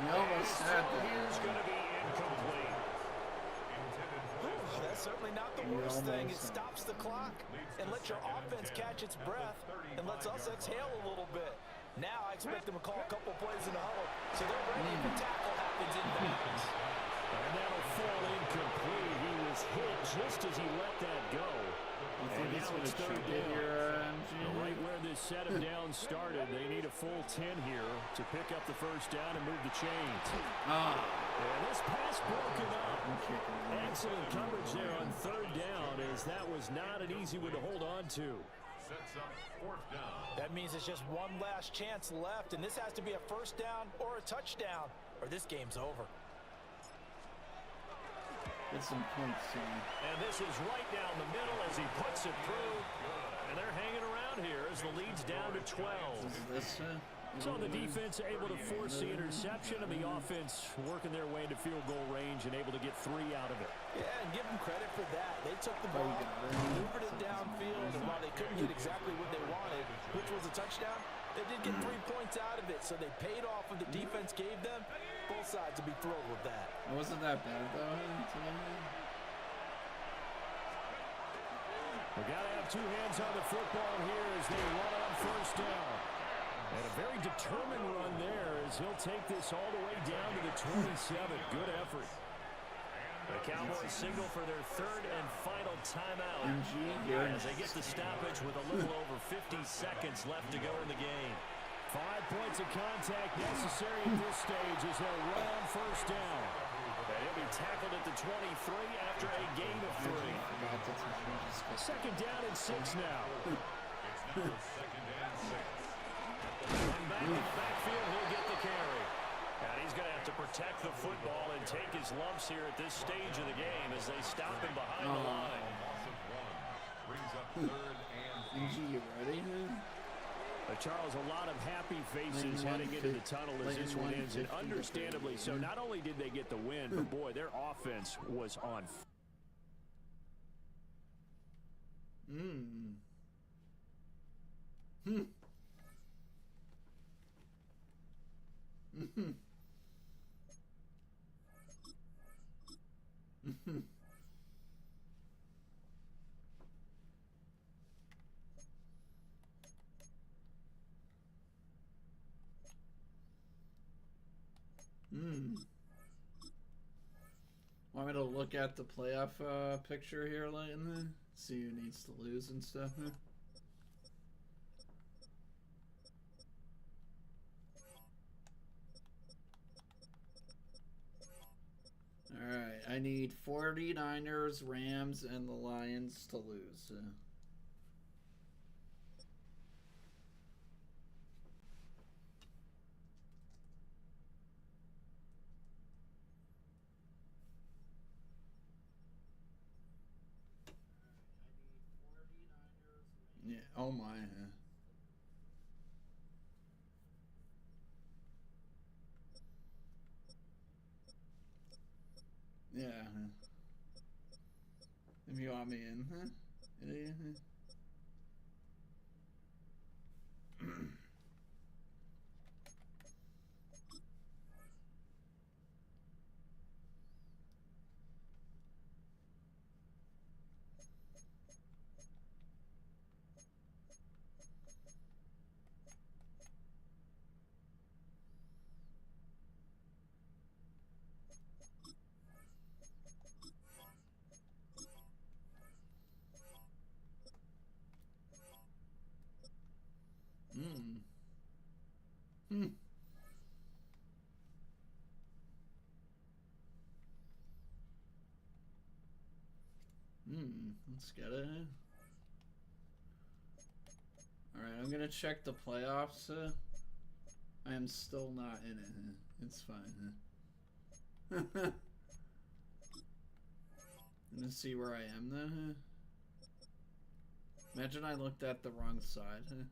you almost had Here's that. going to be incomplete. That's certainly not the worst thing. It stops the clock and lets your offense catch its breath and lets us exhale a little bit. Now I expect them to call a couple plays in the huddle, so they're ready if the tackle happens in bounds. And that'll fall incomplete. He was hit just as he let that go. You think he's going to third cheat it down. here, Right where this set of downs started, they need a full 10 here to pick up the first down and move the chains. And this pass broken up. Excellent coverage there on third down, as that was not an easy one to hold on to. Sets up fourth down. That means it's just one last chance left, and this has to be a first down or a touchdown, or this game's over. Get some points, son. And this is right down the middle as he puts it through. And they're hanging around here as the lead's down to 12. Is this So the defense able to force the interception, and the offense working their way into field goal range and able to get 3 out of it. Yeah, and give them credit for that. They took the ball, maneuvered it downfield, and while they couldn't get exactly what they wanted, which was a touchdown, they did get 3 points out of it, so they paid off what the defense gave them. Both sides would be thrilled with that. It wasn't that bad, though. We got to have 2 hands on the football here as they run on first down. And a very determined run there as he'll take this all the way down to the 27. Good effort. The Cowboys signal for their 3rd and final timeout as they get the stoppage with a little over 50 seconds left to go in the game. 5 points of contact necessary at this stage as they'll run on first down. And he'll be tackled at the 23 after a gain of 3. Second down and 6 now. It's now second and 6. And back in the backfield, he'll get the carry. And he's going to have to protect the football and take his lumps here at this stage of the game as they stop him behind the line. Loss of 1. Brings up 3rd and 8. You ready? Charles, a lot of happy faces heading into the tunnel as this one ends, and understandably so. Not only did they get the win, but boy, their offense was on fire. Want me to look at the playoff picture here, Leighton? See who needs to lose and stuff? Alright, I need 49ers, Rams, and the Lions to lose. Yeah, oh my. Yeah. If you want me in, huh? Let's get it. Alright, I'm gonna check the playoffs. I am still not in it. It's fine. I'm gonna see where I am though. Imagine I looked at the wrong side.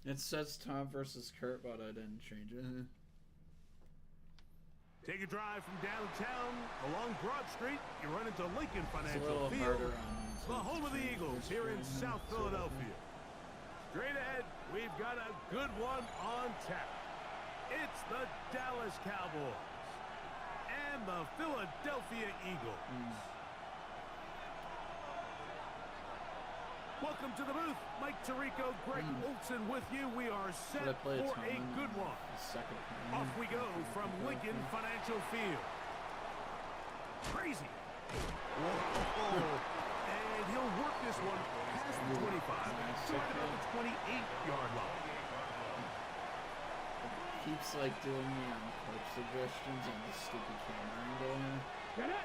It says Tom versus Kurt, but I didn't change it. Take a drive from downtown along Broad Street. You run into Lincoln It's a Financial little Field, harder on the home of the Eagles here in South Philadelphia. Straight ahead, we've got a good one on tap. It's the Dallas Cowboys and the Philadelphia Eagles. Welcome to the booth. Mike Tirico, Greg Olson with you. We are set for a good one. Off we go from Lincoln Financial Field. Crazy. Whoa. And he'll work this one past the 25 to right about the 28-yard line. Keeps like doing me on clip suggestions on the stupid camera angle. Get it.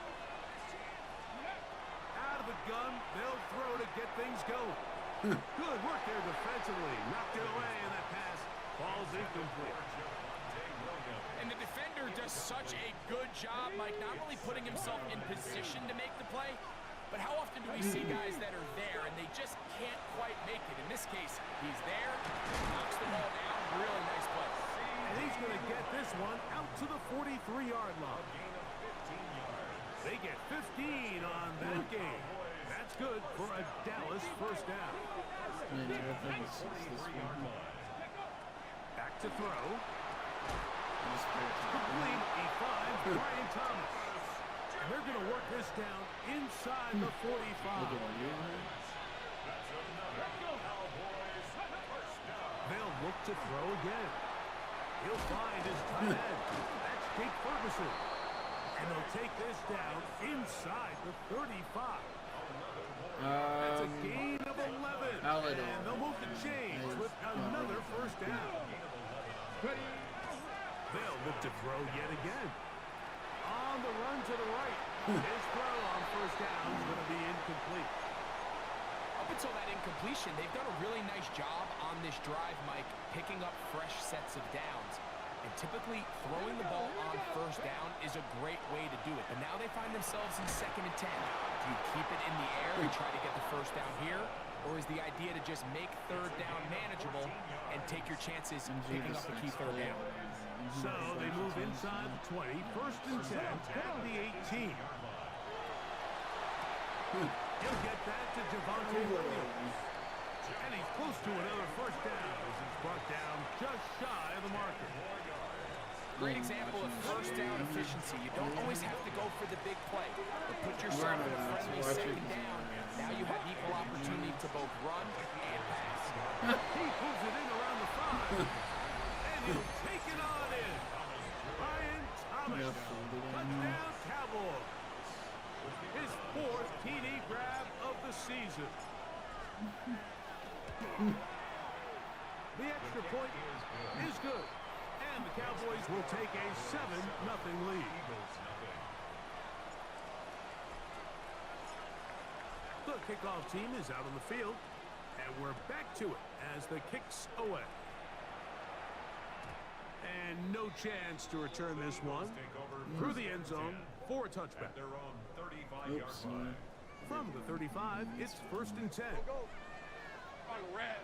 Out of the gun, they'll throw to get things going. Good work there defensively. Knocked it away, and that pass falls incomplete. And the defender does such a good job, Mike, not only putting himself in position to make the play, but how often do we see guys that are there and they just can't quite make it? In this case, he's there, knocks the ball down, really nice play. And he's going to get this one out to the 43-yard line. They get 15 on that game. That's good for a Dallas first down. Back to throw. Complete. He finds Brian Thomas. And they're going to work this down inside the 45. They'll look to throw again. He'll find his tight end. That's Jake Ferguson. And they'll take this down inside the 35. That's a gain of 11. And they'll move the chains with another first down. They'll look to throw yet again. On the run to the right. His throw on first down is going to be incomplete. Up until that incompletion, they've done a really nice job on this drive, Mike, picking up fresh sets of downs. And typically, throwing the ball on first down is a great way to do it. But now they find themselves in 2nd and 10. Do you keep it in the air and try to get the first down here? Or is the idea to just make 3rd down manageable and take your chances in picking up the key 3rd down? So they move inside the 20, 1st and 10 at the 18. He'll get that to Javonte Williams. And he's close to another first down as he's brought down just shy of the marker. Great example of first down efficiency. You don't always have to go for the big play, but put yourself in a friendly 2nd down. Now you have equal opportunity to both run and pass. He pulls it in around the 5. And he'll take it on in. Brian Thomas. Touchdown Cowboys. His 4th TD grab of the season. The extra point is good. And the Cowboys will take a 7-0 lead. The kickoff team is out on the field. And we're back to it as the kick's away. And no chance to return this one through the end zone for a touchback. From the 35, it's 1st and 10. Red.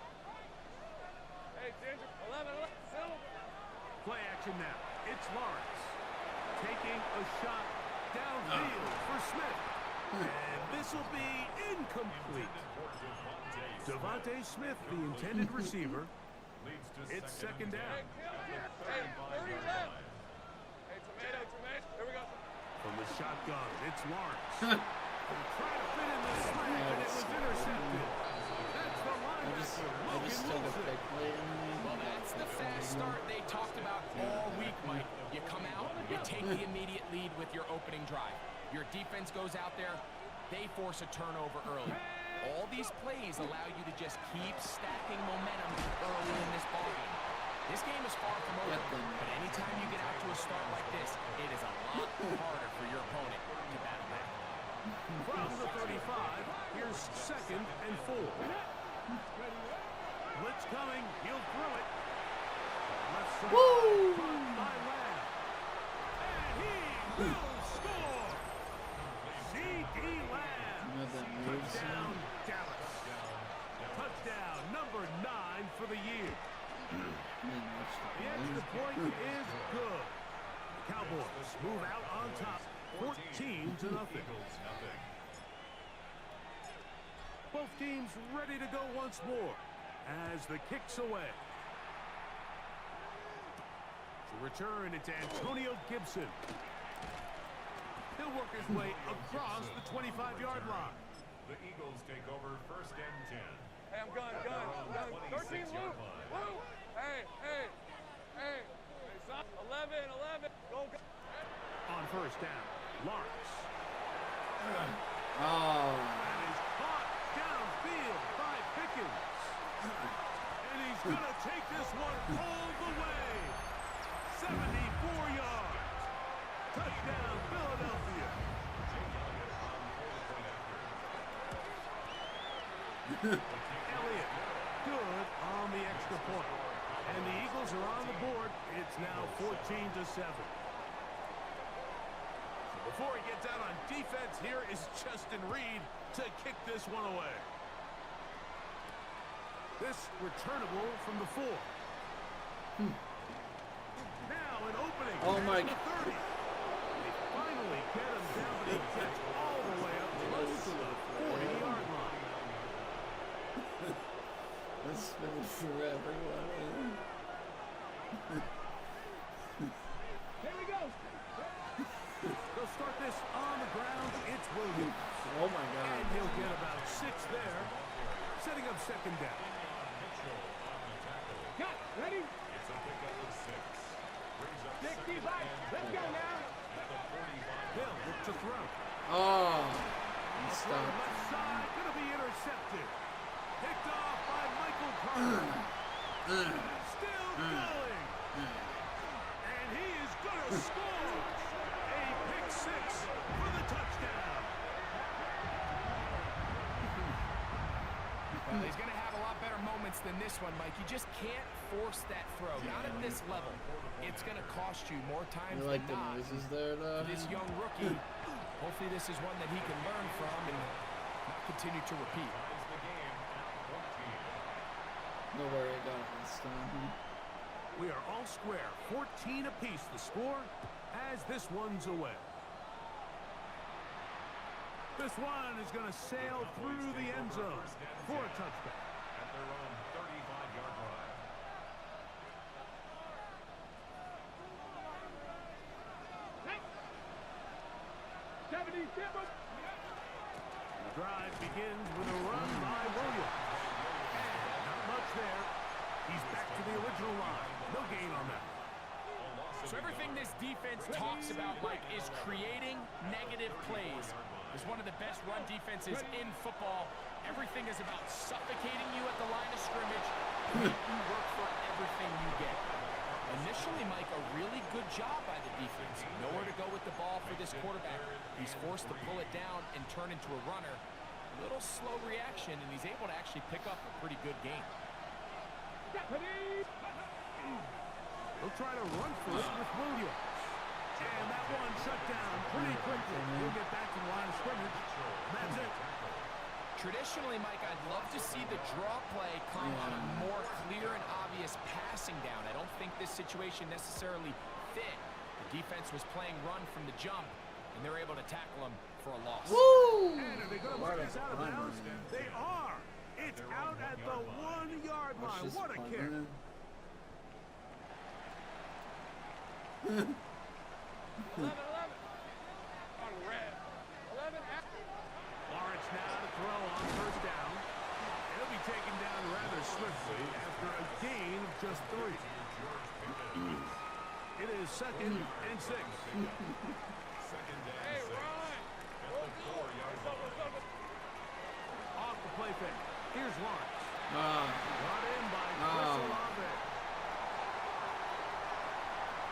Hey, Ginger, 11. Play action now. It's Lawrence taking a shot downfield for Smith. And this will be incomplete. Devontae Smith, the intended receiver. It's 2nd down. Hey, 30 left. Hey, tomato. Here we go. From the shotgun, it's Lawrence. Trying to fit in the slant, and it was intercepted. That's the line. Well, that's the fast start they talked about all week, Mike. You come out, you take the immediate lead with your opening drive. Your defense goes out there, they force a turnover early. All these plays allow you to just keep stacking momentum early in this ballgame. This game is far from over, but anytime you get out to a start like this, it is a lot harder for your opponent to battle back. From the 35, here's 2nd and 4. Blitz coming, he'll throw it. Left side, by Lamb. And he will score! C.D. Lamb. Touchdown, Dallas. Touchdown number 9 for the year. The extra point is good. The Cowboys move out on top, 14-0. Both teams ready to go once more as the kick's away. To return, it's Antonio Gibson. He'll work his way across the 25-yard line. The Eagles take over 1st and 10. Hey, I'm gun. 13, Lou. Lou. Hey. Son. 11. Go. On 1st down, Lawrence. Oh. And he's caught downfield by Pickens. And he's going to take this one all the way. 74 yards. Touchdown, Philadelphia. Elliott, good on the extra point. And the Eagles are on the board. It's now 14-7. Before he gets out on defense, here is Justin Reed to kick this one away. This returnable from the 4. Now an opening. Oh my at the 30. They finally get him down, but he gets all the way up close to the 40-yard line. That's been forever. Here we go. They'll start this on the ground. It's Williams. Oh my God. And he'll get about 6 there, setting up 2nd down. Cut. Ready? It's a pickup of 6. Brings up 65. 2nd and Let's 4 go now. at the 45. Hill look to throw. Oh. He On the stopped. left side, going to be intercepted. Picked off by Michael Carter. Still going. And he is going to score. A pick 6 for the touchdown. Well, he's going to have a lot better moments than this one, Mike. You just can't force that throw. Not at this level. It's going to cost you more times You like than the not. noises there, though? This young rookie, hopefully this is one that he can learn from and not continue to repeat. Ties the game at 14. No worry, I got it this time. We are all square. 14 apiece the score as this one's away. This one is going to sail through the end zone for a touchdown. At their own 35-yard line. Hey. 70. The drive begins with a run by Williams. And not much there. He's back to the original line. No gain on that. So everything this defense talks about, Mike, is creating negative plays. It's one of the best run defenses in football. Everything is about suffocating you at the line of scrimmage. You work for everything you get. Initially, Mike, a really good job by the defense. Nowhere to go with the ball for this quarterback. He's forced to pull it down and turn into a runner. A little slow reaction, and he's able to actually pick up a pretty good game. They'll try to run for it with Williams. And that one shut down pretty quickly. He'll get back to the line of scrimmage. That's it. Traditionally, Mike, I'd love to see the draw play come on a more clear and obvious passing down. I don't think this situation necessarily fit. The defense was playing run from the jump, and they're able to tackle him for a loss. Woo! And are they going to mark this out of bounds? They are. It's out at the 1-yard line. What a kick. 11. On red. 11. Lawrence now to throw on 1st down. He'll be taken down rather swiftly after a gain of just 3. It is 2nd and 6. Hey, Ron. Off the play fake. Here's Lawrence. Brought in by Chris Olave.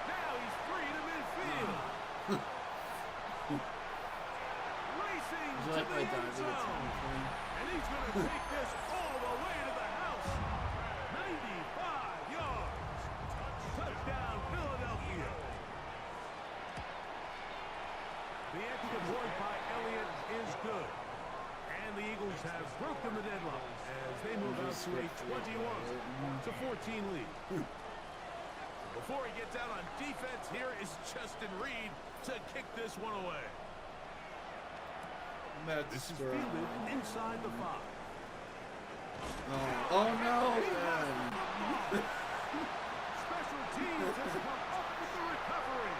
Now he's free to midfield. Racing to the end zone. And he's going to take this all the way to the house. 95 yards. Touchdown, Philadelphia. The extra point by Elliott is good. And the Eagles have broken the deadlock as they move out to a 21-14 lead. Before he gets out on defense, here is Justin Reed to kick this one away. This is fielded inside the 5. Oh no, man. Special teams has come up with the recovery.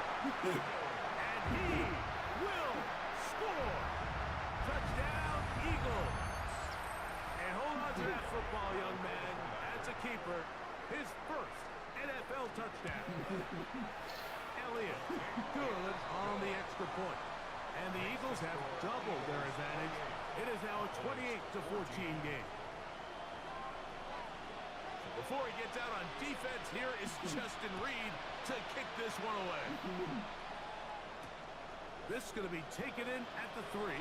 And he will score. Touchdown, Eagles. And hold on to that football, young man. As a keeper, his first NFL touchdown. Elliott, good on the extra point. And the Eagles have doubled their advantage. It is now a 28-14 game. Before he gets out on defense, here is Justin Reed to kick this one away. This is going to be taken in at the 3.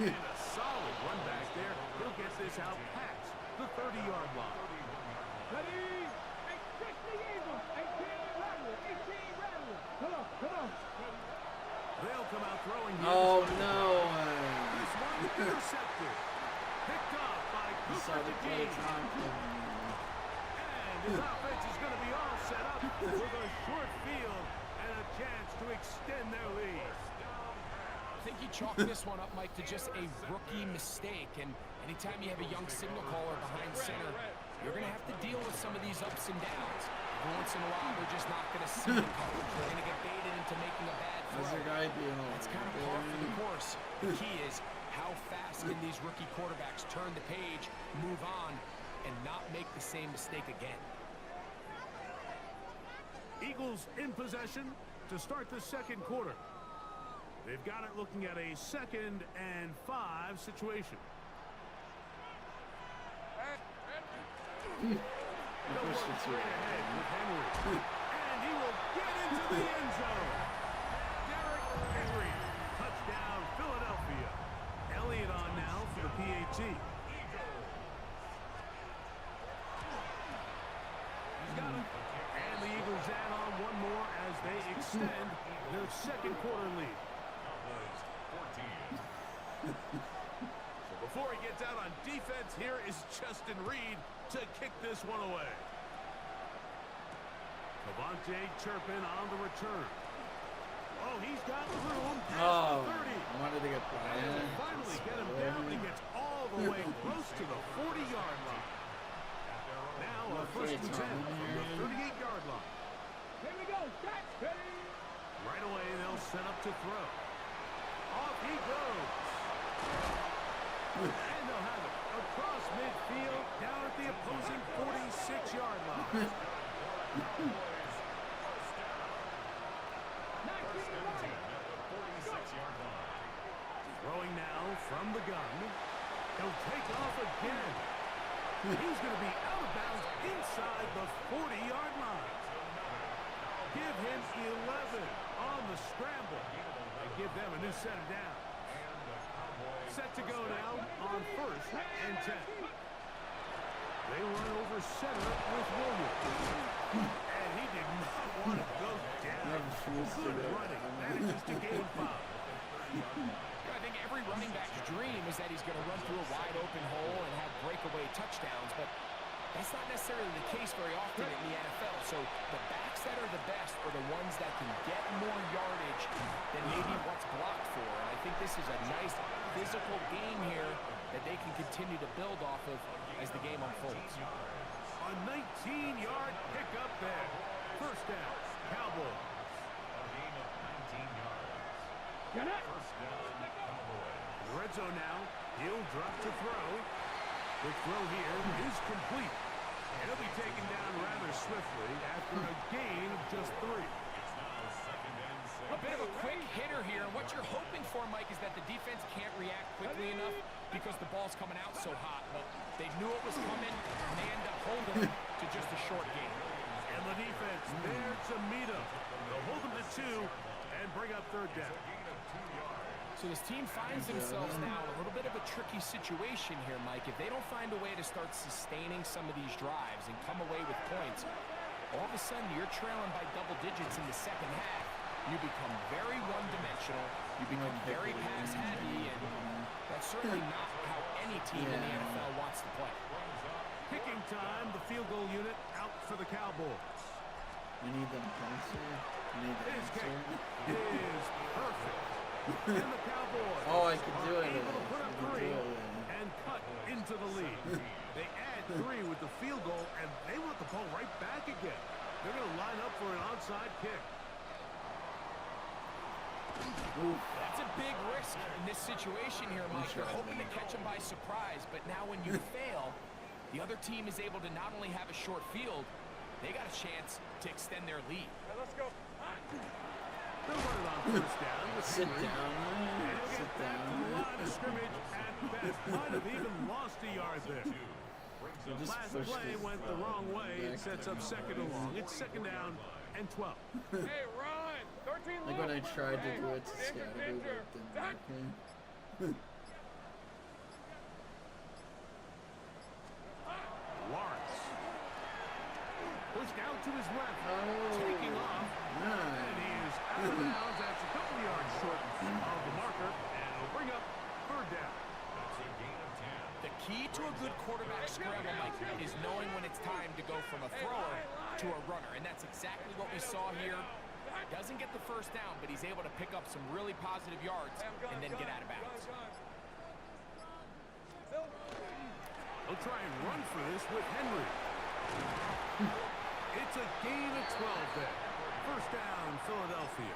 And a solid run back there. He'll get this out past the 30-yard line. Ready? And catch the Eagles. 18 Rattler. 18 Rattler. Come on, come on. They'll come out throwing here. Oh no. This one intercepted. Picked off by Cooper DeJean. And his offense is going to be all set up with a short field and a chance to extend their lead. I think he chalked this one up, Mike, to just a rookie mistake. And anytime you have a young signal caller behind center, you're going to have to deal with some of these ups and downs. Every once in a while, they're just not going to see the coverage. They're going to get baited into making a bad throw. How's your guy being over? That's kind of par for the course. The key is how fast can these rookie quarterbacks turn the page, move on, and not make the same mistake again. Eagles in possession to start the second quarter. They've got it looking at a 2nd and 5 situation. They'll work straight ahead with Henry. And he will get into the end zone. Derrick Henry. Touchdown, Philadelphia. Elliott on now for the PAT. He's got it. And the Eagles add on one more as they extend their second quarter lead. So before he gets out on defense, here is Justin Reed to kick this one away. Cavante Turpin on the return. Oh, he's got room past the 30. I wanted to get by. And finally get him down, and he gets all the way close to the 40-yard line. Now a 1st and 10 from the 38-yard line. Here we go. Catch. Ready? Right away, they'll set up to throw. Off he goes. And they'll have it across midfield, down at the opposing 46-yard line. Throwing now from the gun. He'll take off again. He's going to be out of bounds inside the 40-yard line. Give him 11 on the scramble. And give them a new set of down. Set to go now on 1st and 10. They run over center with Williams. And he did not want to go down. Good running. That is just a game foul. I think every running back's dream is that he's going to run through a wide open hole and have breakaway touchdowns, but that's not necessarily the case very often in the NFL. So the backs that are the best are the ones that can get more yardage than maybe what's blocked for. And I think this is a nice physical game here that they can continue to build off of as the game unfolds. A 19-yard pickup there. 1st down, Cowboys. Get it. Red zone now. He'll drop to throw. The throw here is complete. And he'll be taken down rather swiftly after a gain of just 3. A bit of a quick hitter here. What you're hoping for, Mike, is that the defense can't react quickly enough because the ball's coming out so hot. But they knew it was coming, and they end up holding it to just a short gain. And the defense there to meet him. They'll hold him to 2 and bring up 3rd down. So this team finds themselves now in a little bit of a tricky situation here, Mike. If they don't find a way to start sustaining some of these drives and come away with points, all of a sudden you're trailing by double digits in the second half. You become very one-dimensional. You become very pass-heavy, and that's certainly not how team in the NFL wants to play. Kicking time, the field goal unit out for the Cowboys. We need them points here. We need the His kick answer. is perfect. And the Cowboys Oh, I could do are it. able to put I up could 3 do it. and cut into the lead. They add 3 with the field goal, and they want the ball right back again. They're going to line up for an onside kick. That's a big risk in this situation here, Mike. You're hoping to catch them by surprise, but now when you fail, the other team is able to not only have a short field, they got a chance to extend their lead. Let's go. They'll run it on first down. with Sit Henry. down. And he'll Sit get back to the down. line of scrimmage at best. Might have even lost a yard there. Just Last push play this went the wrong way. It back. sets up second and long. It's second down and 12. Hey, run. 13 Like when I look. tried to Hey, do it to danger, Scotty, danger. it didn't Zach. work. Lawrence. Pushed out to his left. Oh. Taking off. Nice. And he is out of bounds. That's a couple yards short of the marker. And it'll bring up third down. That's a gain of 10. The key to a good quarterback scramble, Mike, is knowing when it's time to go from a thrower to a runner. And that's exactly what we saw here. Doesn't get the first down, but he's able to pick up some really positive yards and then get out of bounds. He'll try and run for this with Henry. It's a gain of 12 there. First down, Philadelphia.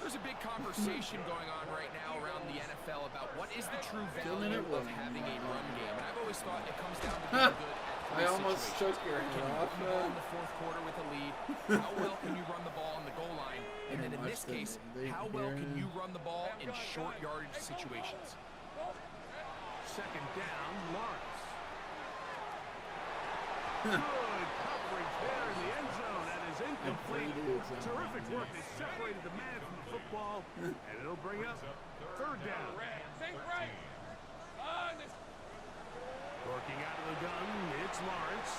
There's a big conversation going on right now around the NFL about what is the true value of having a run game. And I've always thought it comes down to being good at I almost situations. shook your Can head you off, run the ball in man. the fourth quarter with a lead? How well can you run the ball on the goal line? And then in Watch this the- case, they how well hear can him. you run the ball in short yardage situations? Second down, Lawrence. Good coverage there in the end zone. That is incomplete. Terrific work. They separated the man from the football, and it'll bring up third down. Think right. Working out of the gun, it's Lawrence.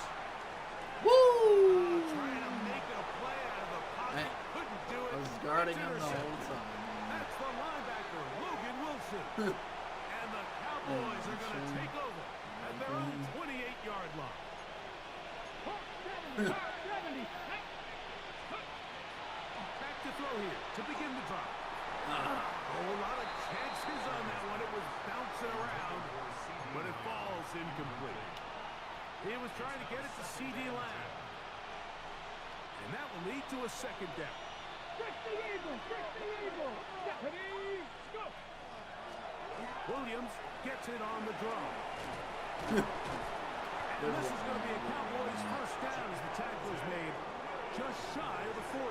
Woo! Trying to make a play out of the pocket. Couldn't do it. I was guarding It's him the whole intercepted. time. That's the linebacker, Logan Wilson. And the Cowboys are going to take over at their own 28-yard line. 70. Back to throw here to begin the drive. A lot of chances on that one. It was bouncing around, but it falls incomplete. He was trying to get it to C.D. Lamb. And that will lead to a second down. Fix the eagle. Fix the eagle. Deputy. Go. Williams gets it on the draw. And this is going to be a Cowboys first down as the tackle is made just shy of the 40.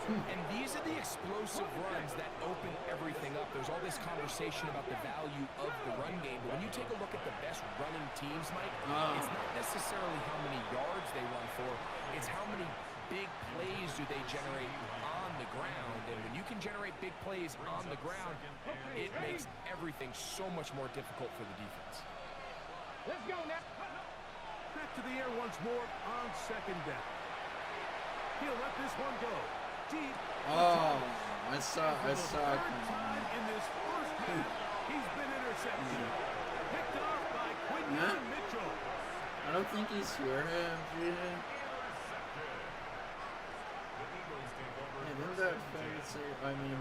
And these are the explosive runs that open everything up. There's all this conversation about the value of the run game, but when you take a look at the best running teams, Mike, it's not necessarily how many yards they run for, it's how many big plays do they generate on the ground. And when you can generate big plays on the ground, it makes everything so much more difficult for the defense. Let's go now. Back to the air once more on second down. He'll let this one go. Deep. Oh, I saw For the it third coming. time in this first half, he's been intercepted. Picked off by Quinton Yeah. Mitchell. I don't think he's here. Yeah. Hey, didn't that faggot say,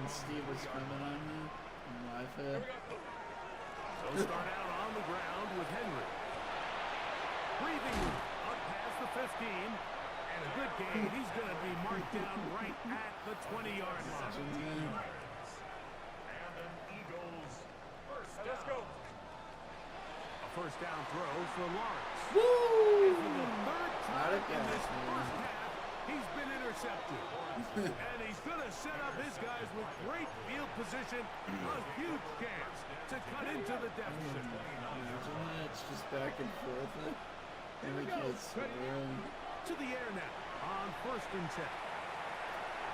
Steve was coming on me in live head? They'll start out on the ground with Henry. Breathing room up past the 15. And a good game. He's going to be marked down right at the 20-yard line. And an Eagles first down. Let's go. A first down throw for Lawrence. Woo! For the third Not time in again, this man. first half, he's been intercepted. And he's going to set up his guys with great field position. A huge chance to cut into the deficit. Imagine that, it's just back and forth. And we can't score. To the air now on first and 10.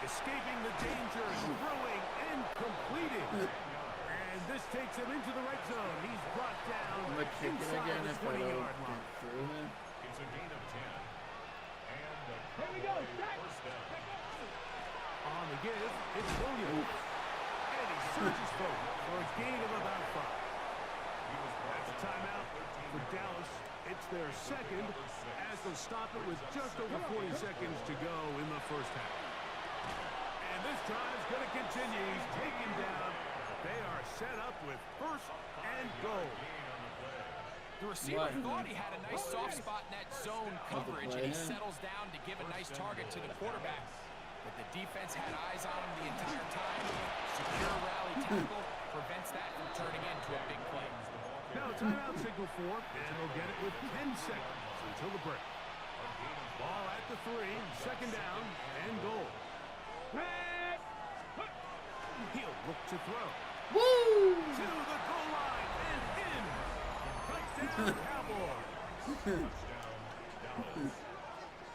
Escaping the danger, throwing and completing. And this takes him into the red zone. He's brought down I'm gonna kick it inside again the if I don't 20-yard get line. through him. It's a gain of 10. And a Here we go. Cowboy first down. On the give, it's Williams. And he searches for a gain of about 5. their second as they'll stop it with just over 40 seconds to go in the first half. And this drive is going to continue. He's taken down. They are set up with first and goal. The receiver thought he had a nice soft spot in that zone coverage, and he settles down to give a nice target to the quarterback. But the defense had eyes on him the entire time. Secure rally tackle prevents that from turning into a big play. Now timeout signal for, and they'll get it with 10 seconds until the break. Ball at the 3, second down, and goal. He'll look to throw. Woo! To the goal line and in. Touchdown, Cowboys.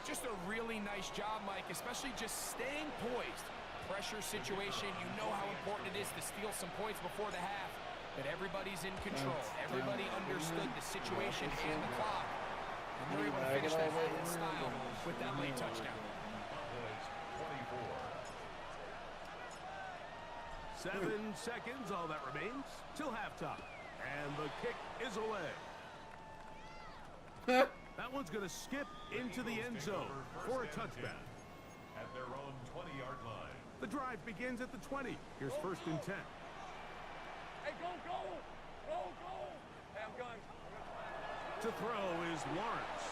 Just a really nice job, Mike, especially just staying poised. Pressure situation, you know how important it is to steal some points before the half. But everybody's in control. Everybody understood the situation and the clock. And they're able to finish that half in style with that late touchdown. 7 seconds, all that remains, till halftime. And the kick is away. That one's going to skip into the end zone for a touchback. At their own 20-yard line. The drive begins at the 20. Here's first and 10. Hey, go, go! Go, go! Hey, I'm going. To throw is Lawrence.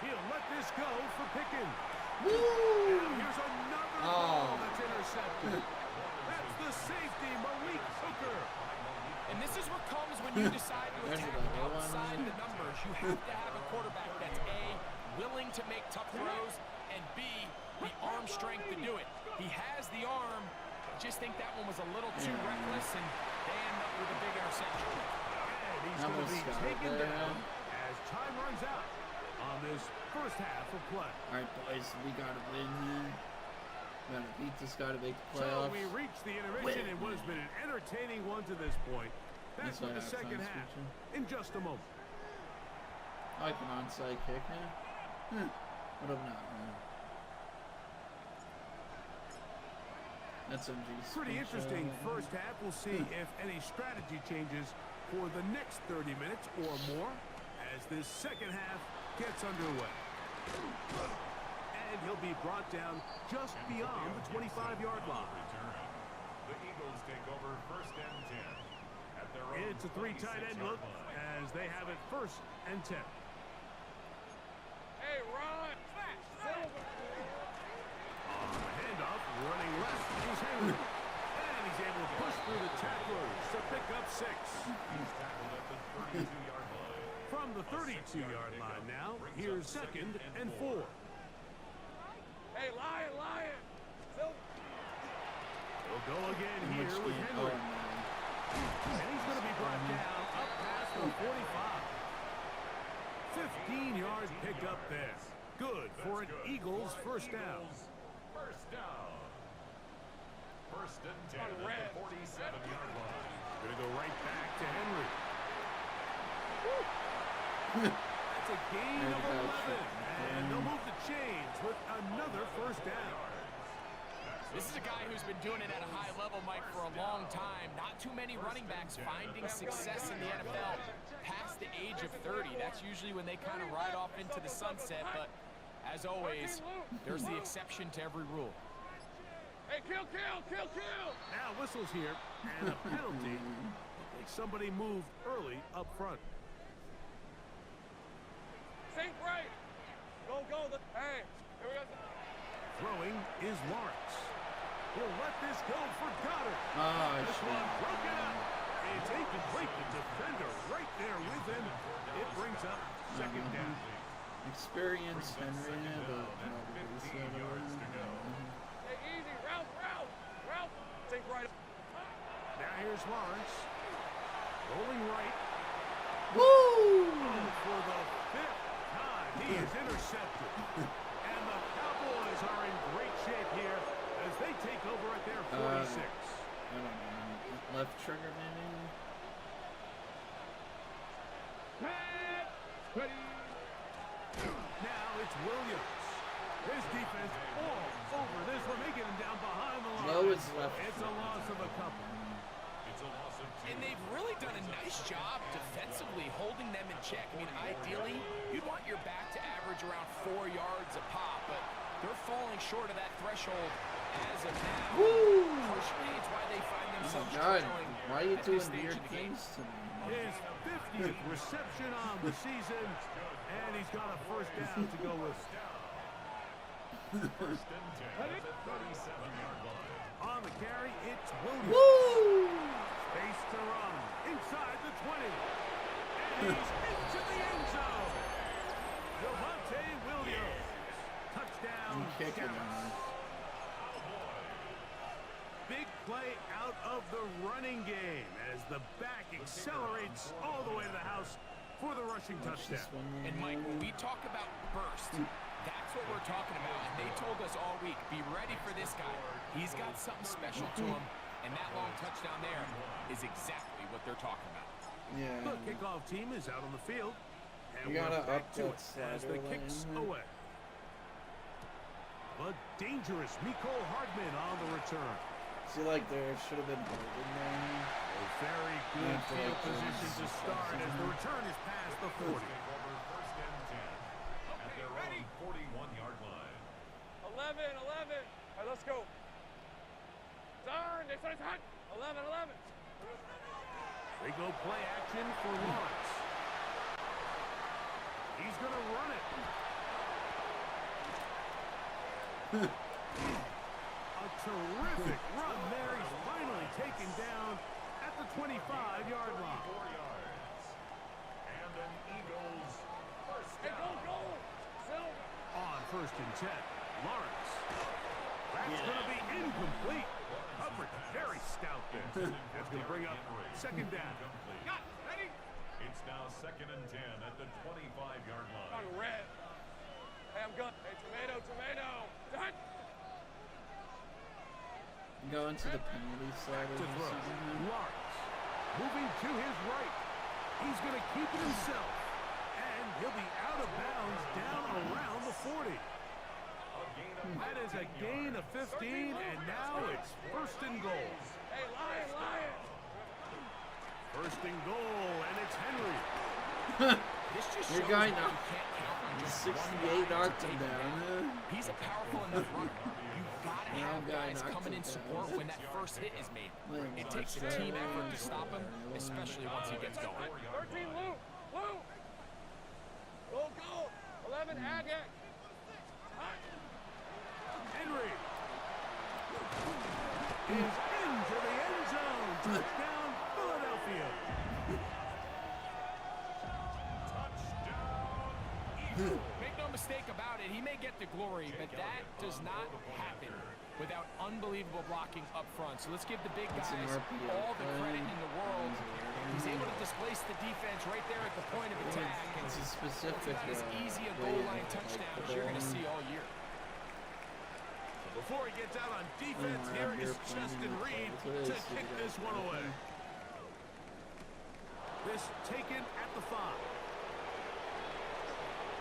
He'll let this go for Pickens. Woo! And here's another ball that's intercepted. That's the safety, Malik Hooker. And this is what comes when you decide to attack outside the numbers. You have to have a quarterback that's A, willing to make tough throws, and B, the arm strength to do it. He has the arm. I just think that one was a little too reckless, and they end up with a big interception. And he's going to be taken down as time runs out on this first half of play. All right, boys, we gotta win here. We gotta beat this guy to make the So playoffs. we reach the intermission in what has been an entertaining one to this point. Back That's with why the second halftime's half feature. in just a moment. I like an onside kick, huh? What if not? That's MG's Pretty interesting first half. We'll see if any strategy changes for the next 30 minutes or more as this second half gets underway. And he'll be brought down just beyond the 25-yard line. The Eagles take over first and 10. At their own It's a 3 tight end look as they have it first and 10. Hey, Ron! Silver! On the handoff, running left, he's Henry. And he's able to push through the tacklers to pick up 6. He's tackled at the 32-yard line. From the 32-yard line now, here's second and 4. Hey, Lion, Lion! Silver! He'll go again here with Henry. And he's going to be brought down up past the 45. 15-yard pickup there. Good for an Eagles first down. First down. First and 10 at the 47-yard line. Going to go right back to Henry. That's a gain of 11. And they'll move the chains with another first down. This is a guy who's been doing it at a high level, Mike, for a long time. Not too many running backs finding success in the NFL past the age of 30. That's usually when they kind of ride off into the sunset, but as always, there's the exception to every rule. Hey, kill, kill, kill, kill! Now whistles here and a penalty. Somebody moved early up front. Think right! Go, go! Hey, here we go. Throwing is Lawrence. He'll let this go for Goddard. This shit. one broken up. It's incomplete. The defender right there with him. It brings up second down. Experience Henry, but Hey, easy, Ralph, Ralph, Ralph. Think right. Now here's Lawrence. Rolling right. woo! For the 5th time, he is intercepted. And the Cowboys are in great shape here as they take over at their 46. I don't know. Left trigger, maybe? Now it's Williams. His defense all over this one, making him down behind the line. Low is left. It's a loss of a couple. It's a loss of 2. And they've really done a nice job defensively holding them in check. I mean, ideally, you'd want your back to average around 4 yards a pop, but they're falling short of that threshold as of now. Partially, it's why they find themselves struggling. Why are you at this doing stage weird in the game. things to me? His 50th reception on the season, and he's got a first down to go with. First and 10 at the 37-yard line. On the carry, it's Williams. Woo! Space to run inside the 20. And he's into the end zone. Javonte Williams. Touchdown. Kicking Dallas. him. Big play out of the running game as the back accelerates all the way to the house for the rushing touchdown. And Mike, when we talk about burst, that's what we're talking about. And they told us all week, be ready for this guy. He's got something special to him. And that long touchdown there is exactly what they're talking about. Yeah. The kickoff team is out on the field. And You we're gotta back up to that it as the slider kicks lane. away. The dangerous Mecole Hardman on the return. See, like, there should have been holding there. A very good Yeah, for field like position to start as the return is past the 40. Take over first and 10 at their own 41-yard line. 11, 11. All right, let's go. Turn. They said it's hot. 11, 11. They go play action for Lawrence. He's going to run it. A terrific run there. He's finally taken down at the 25-yard line. 4 yards. And an Eagles first Hey, down. go. Silver. On first and 10, Lawrence. That's going to be incomplete. Coverage very stout there. That's going to bring up second down. Got ready. It's now second and 10 at the 25-yard line. On red. Hey, I'm good. Hey, tomato. Done. Go into the penalty side To of the throw. season. Lawrence moving to his right. He's going to keep it himself. And he'll be out of bounds down around the 40. That is a gain of 15, and now it's first and goal. Hey, lion. First and goal, and it's Henry. This just Your shows guy why knocked you can't count on just 68 one guy to knocked him take it down. He's a powerful enough runner. You've got to Yeah, have guy guys knocked coming him in support down. when that first hit is made. Like, It takes a that's team right. effort to stop him, especially once he gets going. 13, Lou. Go. 11, Agate. Henry is into the end zone. Touchdown, Philadelphia. Make no mistake about it, he may get the glory, but that does not happen without unbelievable blocking up front. So let's give the big It's an guys RPO all the play. credit in the world. He's able to displace the defense right there at the point of attack. And It's a specific about as easy a way goal to, line like, touchdown the as you're going to ball. see all year. Before he gets out on defense, here is Justin Reed to kick this one away. This taken at the 5.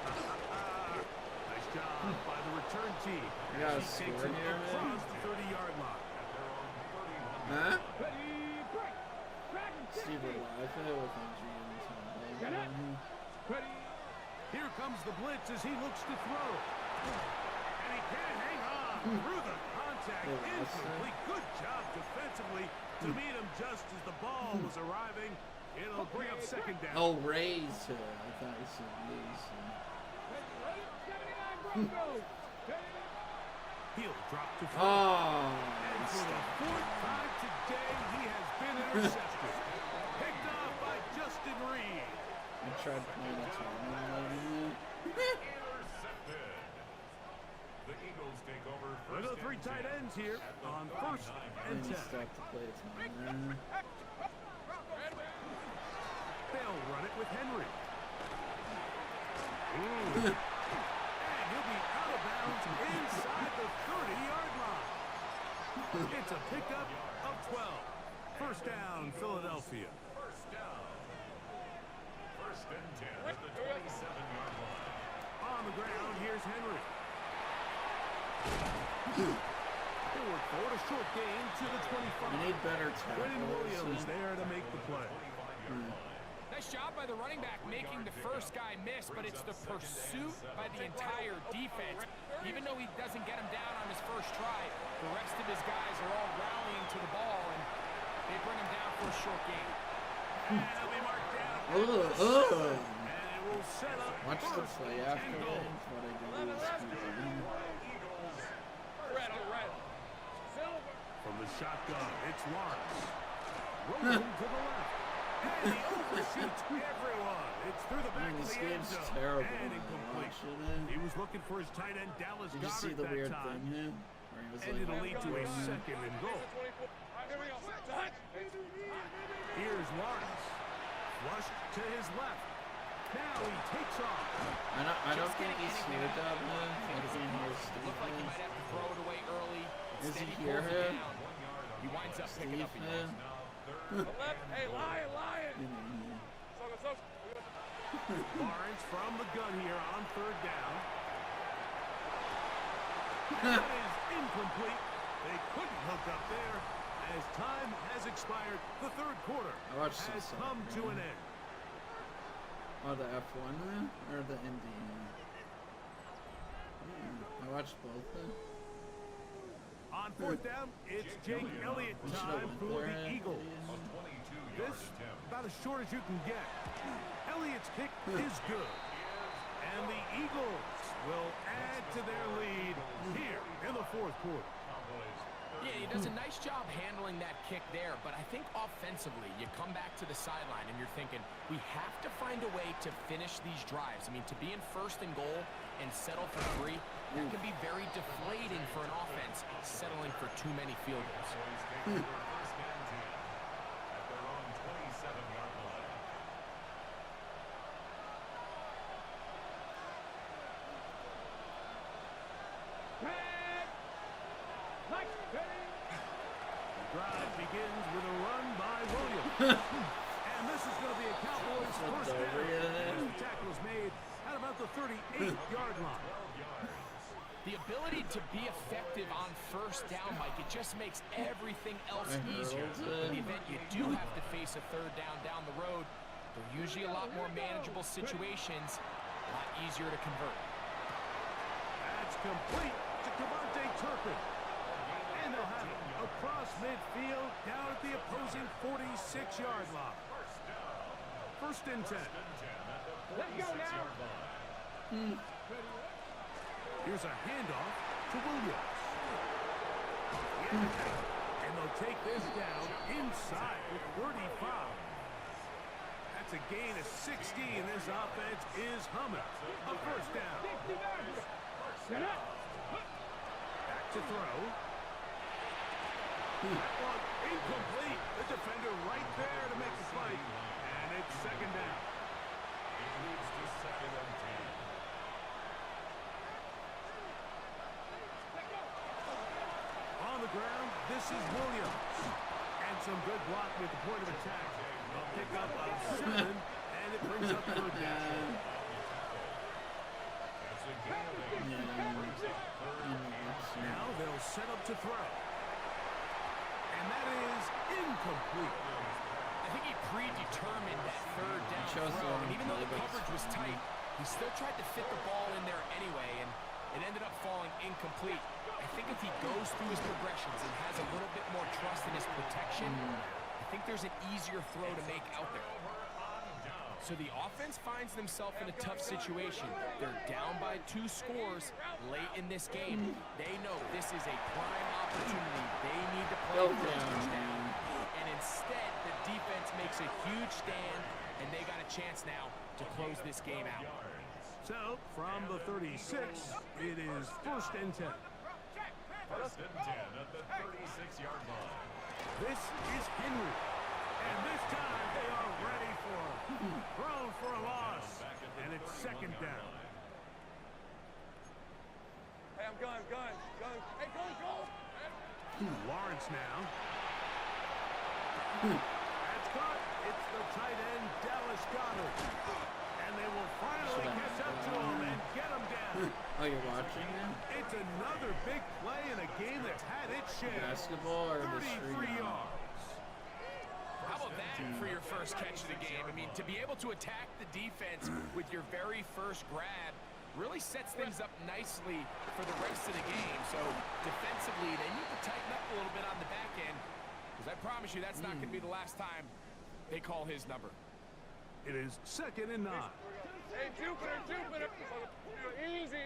Nice job by the return team. You gotta She takes score it here, man. across the 30-yard line. Huh? Ready, break. Back and Steve 60. alive with injury and Get up. something. Ready. Here comes the blitz as he looks to throw. And he can't hang on through the contact. Yeah, that's it. Incomplete. Good job defensively to meet him just as the ball was arriving. It'll bring up second down. Oh, raise her. I thought you said raise her. Ready. 79 Broncos. He'll drop to throw. Oh, And for the fourth time today, he has been intercepted. Picked off by Justin Reed. I tried playing a tournament. Intercepted. The Eagles take over We'll first go 3 and tight 10 ends here at the on 39 first and Then you 10. start to play a tournament. They'll run it with Henry. And he'll be out of bounds inside the 30-yard line. It's a pickup of 12. First down, Philadelphia. First down. First and 10 at the 27-yard line. On the ground, here's Henry. Forward, a short gain to the 25. We need better Quentin tackles. Williams there to make the play. 25-yard line. Nice Nice job by the running back making the first guy miss, but it's the pursuit by the entire defense. Even though he doesn't get him down on his first try, the rest of his guys are all rallying to the ball, and they bring him down for a short gain. And he'll be marked down. Oh. And it will set up Watch the first play and after goal. what I do is From the shotgun, it's Lawrence. Rolling to the left. And he overshoots everyone. It's through the back of this the end game's zone. terrible. And Man. incomplete. Watch it. He was looking for his tight end, Dallas Did you see Goddard, the that weird time. thing here? Where he was And like, it'll lead to a second and goal. Here's Lawrence. Flush to his left. Now he takes off. I don't think he's here, Dub. Like, he's in here, Looked like he might have to throw it away early. Is Instead, he pulls here? it down. He winds up picking up a yard. Hey, lion. Lawrence from the gun here on third down. That is incomplete. They couldn't hook up there. As time has expired, the third quarter I watched some has stuff, come to man. an end. Oh, the F1 or the Indy? I watched both. On fourth down, it's Jake Elliott We should have time went for there. the Eagles. This about as short as you can get. Elliott's kick is good. And the Eagles will add to their lead here in the fourth quarter. Yeah, he does a nice job handling that kick there, but I think offensively, you come back to the sideline and you're thinking, we have to find a way to finish these drives. I mean, to be in first and goal and settle for 3, that can be very deflating for an offense settling for too many field goals. Drive begins with a run by Williams. And this is going to be a Cowboys first down. As the tackle is made at about the 38-yard line. The ability to be effective on first down, Mike, it just makes everything else easier. In the event you do have to face a third down the road, they're usually a lot more manageable situations, a lot easier to convert. That's complete to Cavante Turpin. And they'll have it across midfield down at the opposing 46-yard line. First and 10. Let's go now. Here's a handoff to Williams. And they'll take this down inside the 35. That's a gain of 16. This offense is humming. A first down. Back to throw. That one incomplete. The defender right there to make the fight. And it's second down. It leads to second and 10. On the ground, this is Williams. And some good blocking at the point of attack. A pickup of 7, and it brings up third down. That's a gain of 8. Now they'll set up to throw. And that is incomplete. I think he predetermined that third down chose the throw, wrong and even though the play, but coverage was tight, he still tried to fit the ball in there anyway, and it ended up falling incomplete. I think if he goes through his progressions and has a little bit more trust in his protection, I think there's an easier throw to make out there. So the offense finds themselves in a tough situation. They're down by 2 scores late in this game. They know this is a prime opportunity. They need to play for a touchdown. And instead, the defense makes a huge stand, and they got a chance now to close this game out. So, from the 36, it is first and 10. First and 10 at the 36-yard line. This is Henry. And this time they are ready for him. Thrown for a loss. And it's second down. Hey, I'm going. Hey, go. Lawrence now. That's caught. It's the tight end, Dallas Goddard. And they will finally catch up to him and get him down. Oh, you're watching now? It's another big play in a game that's had its share. Basketball or the 33 street? yards. How about that for your first catch of the game. I mean, to be able to attack the defense with your very first grab really sets things up nicely for the rest of the game. So defensively, they need to tighten up a little bit on the back end, because I promise you that's not going to be the last time they call his number. It is 2nd and 9. Hey, Jupiter. Easy.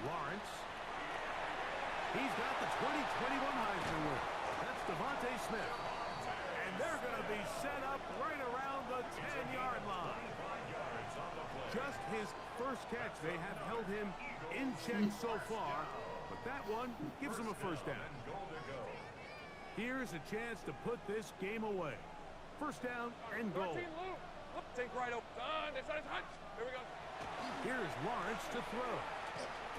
Lawrence. He's got the 2021 Heisman winner. That's Devontae Smith. And they're going to be set up right around the 10-yard line. Just his first catch. They have held him in check so far, but that one gives him a first down. Here's a chance to put this game away. First down and goal. Think right up. Here we go. Here's Lawrence to throw.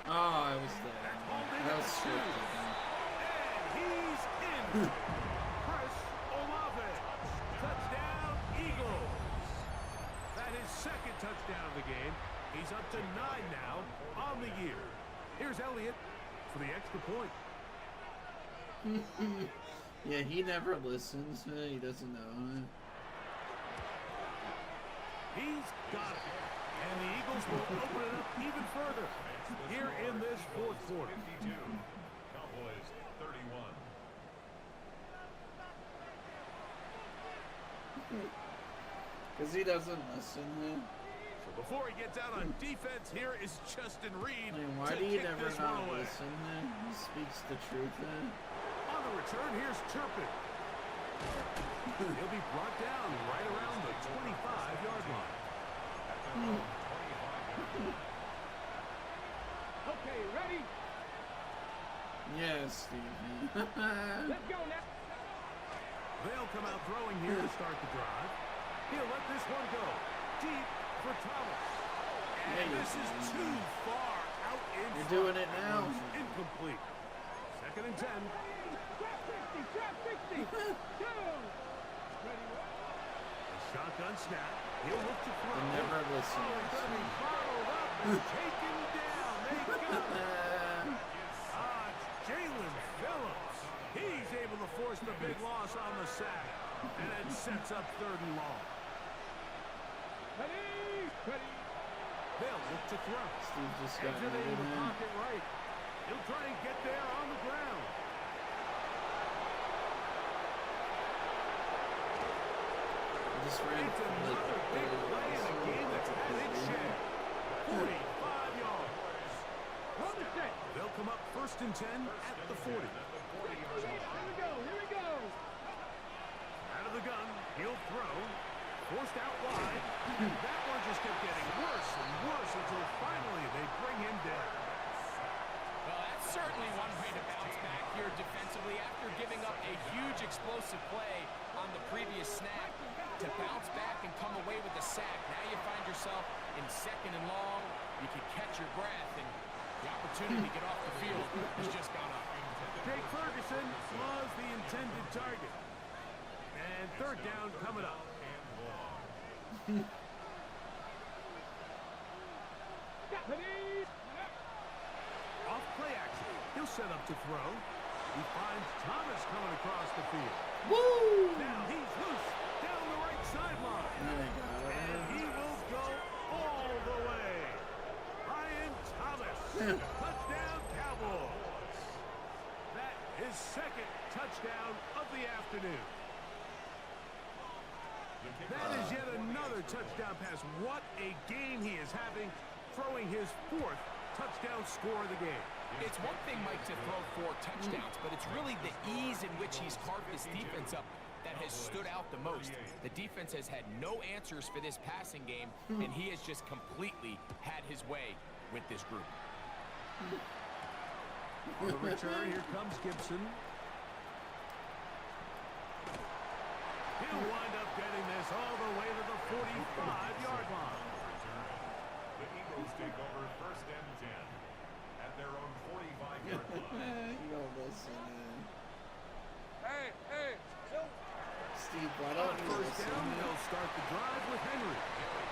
Oh, I was there. That was stupid. And he's in. Chris Olave. Touchdown, Eagles. That is 2nd touchdown of the game. He's up to 9 now on the year. Here's Elliott for the extra point. Yeah, he never listens. He doesn't know. He's got it. And the Eagles will open it up even further here in this 4th quarter. 52. Cowboys 31. Because he doesn't listen. So before he gets out on defense, here is Justin Reed. I mean, why to do you kick never this one not away. listen? He speaks the truth. On the return, here's Turpin. He'll be brought down right around the 25-yard line. Okay, ready? Yes, Steve. Let's go now. They'll come out throwing here to start the drive. He'll let this one go deep for Thomas. And this is too far out in You're front. doing it now. Incomplete. 2nd and 10. Trap 60. Go. Ready? A shotgun snap. He'll look to throw. He never listens. Oh, it's going to be bottled up and taken down. They got it. It's Jalen Phillips. He's able to force the big loss on the sack. And it sets up 3rd and long. Ready? They'll look to throw. Steve just got Exiting the muted. pocket right. He'll try and get there on the ground. I just ran It's another big play in a game that's had its share. 45 yards. Hold the set. They'll come up 1st and 10 at the 40. Here we go. Out of the gun, he'll throw. Forced out wide. That one just kept getting worse and worse until finally they bring him down. Well, that's certainly one way to bounce back here defensively after giving up a huge explosive play on the previous snap. To bounce back and come away with a sack. Now you find yourself in 2nd and long. You can catch your breath, and the opportunity to get off the field has just gone up. Jake Ferguson was the intended target. And 3rd down coming up. Ready? Off play action. He'll set up to throw. He finds Thomas coming across the field. Woo! Now he's loose down the right sideline. And he will go all the way. Ryan Thomas. Touchdown Cowboys. That is 2nd touchdown of the afternoon. That is yet another touchdown pass. What a game he is having, throwing his 4th touchdown score of the game. It's one thing, Mike, to throw 4 touchdowns, but it's really the ease in which he's carved this defense up that has stood out the most. The defense has had no answers for this passing game, and he has just completely had his way with this group. On the return, here comes Gibson. He'll wind up getting this all the way to the 45-yard line. The Eagles take over 1st and 10 at their own 45-yard line. You don't listen. Hey. Steve, why On don't you 1st listen? down, they'll start the drive with Henry.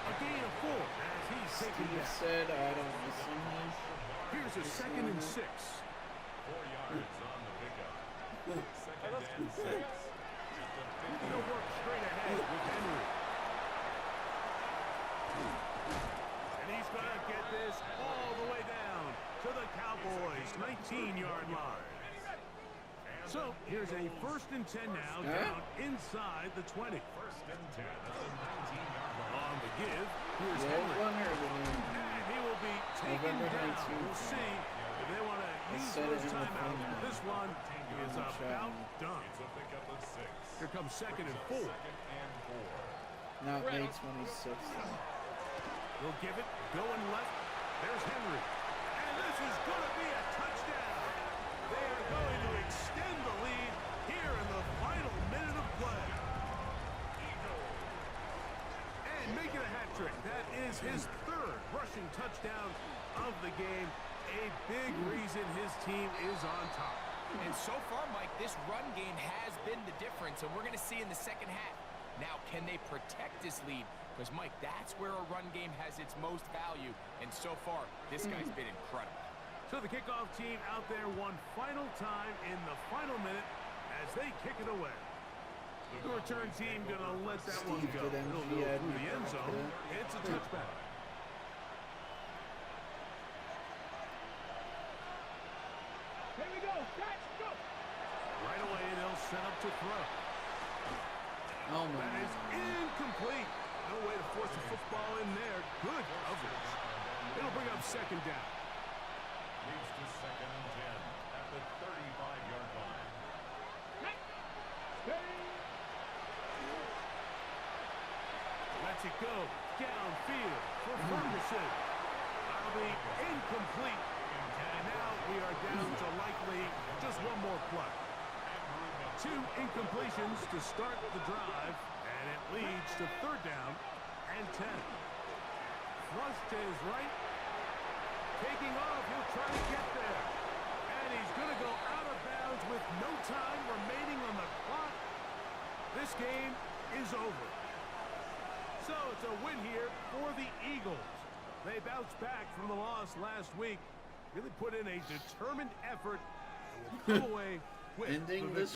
A gain of 4 as he's taken Steve down. said I don't listen. Here's a 2nd and 6. 4 yards on the pickup. 2nd and 6 at the He'll work straight ahead with Henry. And he's going to get this all the way down to the Cowboys' 19-yard line. So here's a 1st and 10 now, down inside the 20. 1st and 10 at the 19-yard line. On the give, here's Yeah, Henry. winner. And he will be taken November down. 19th. We'll see if they want to use said those it in the timeouts. phone. This one is the chat. about done. It's a pickup of 6. Here comes 2nd and 4. 2nd and 4. Not May 26th. He'll give it, going left. There's Henry. And this is going to be a touchdown. They are going to extend the lead here in the final minute of play. And making a hat trick. That is his 3rd rushing touchdown of the game. A big reason his team is on top. And so far, Mike, this run game has been the difference, and we're going to see in the second half. Now, can they protect this lead? Because, Mike, that's where a run game has its most value. And so far, this guy's been incredible. So the kickoff team out there one final time in the final minute as they kick it away. The return team going to let that one Steve go. did It'll go MG through the end zone. It's a touchback. Here we go. Catch, go. Right away, they'll set up to throw. Oh my That is God. incomplete. No way to force the football in there. Good coverage. It'll bring up 2nd down. Leads to 2nd and 10 at the 35-yard line. Lets it go downfield for Ferguson. That'll be incomplete. And now we are down to likely just one more play. 2 incompletions to start the drive, and it leads to 3rd down and 10. Flush to his right. Taking off, he'll try to get there. And he's going to go out of bounds with no time remaining on the clock. This game is over. So it's a win here for the Eagles. They bounced back from the loss last week. Really put in a determined effort and will come away with Ending the this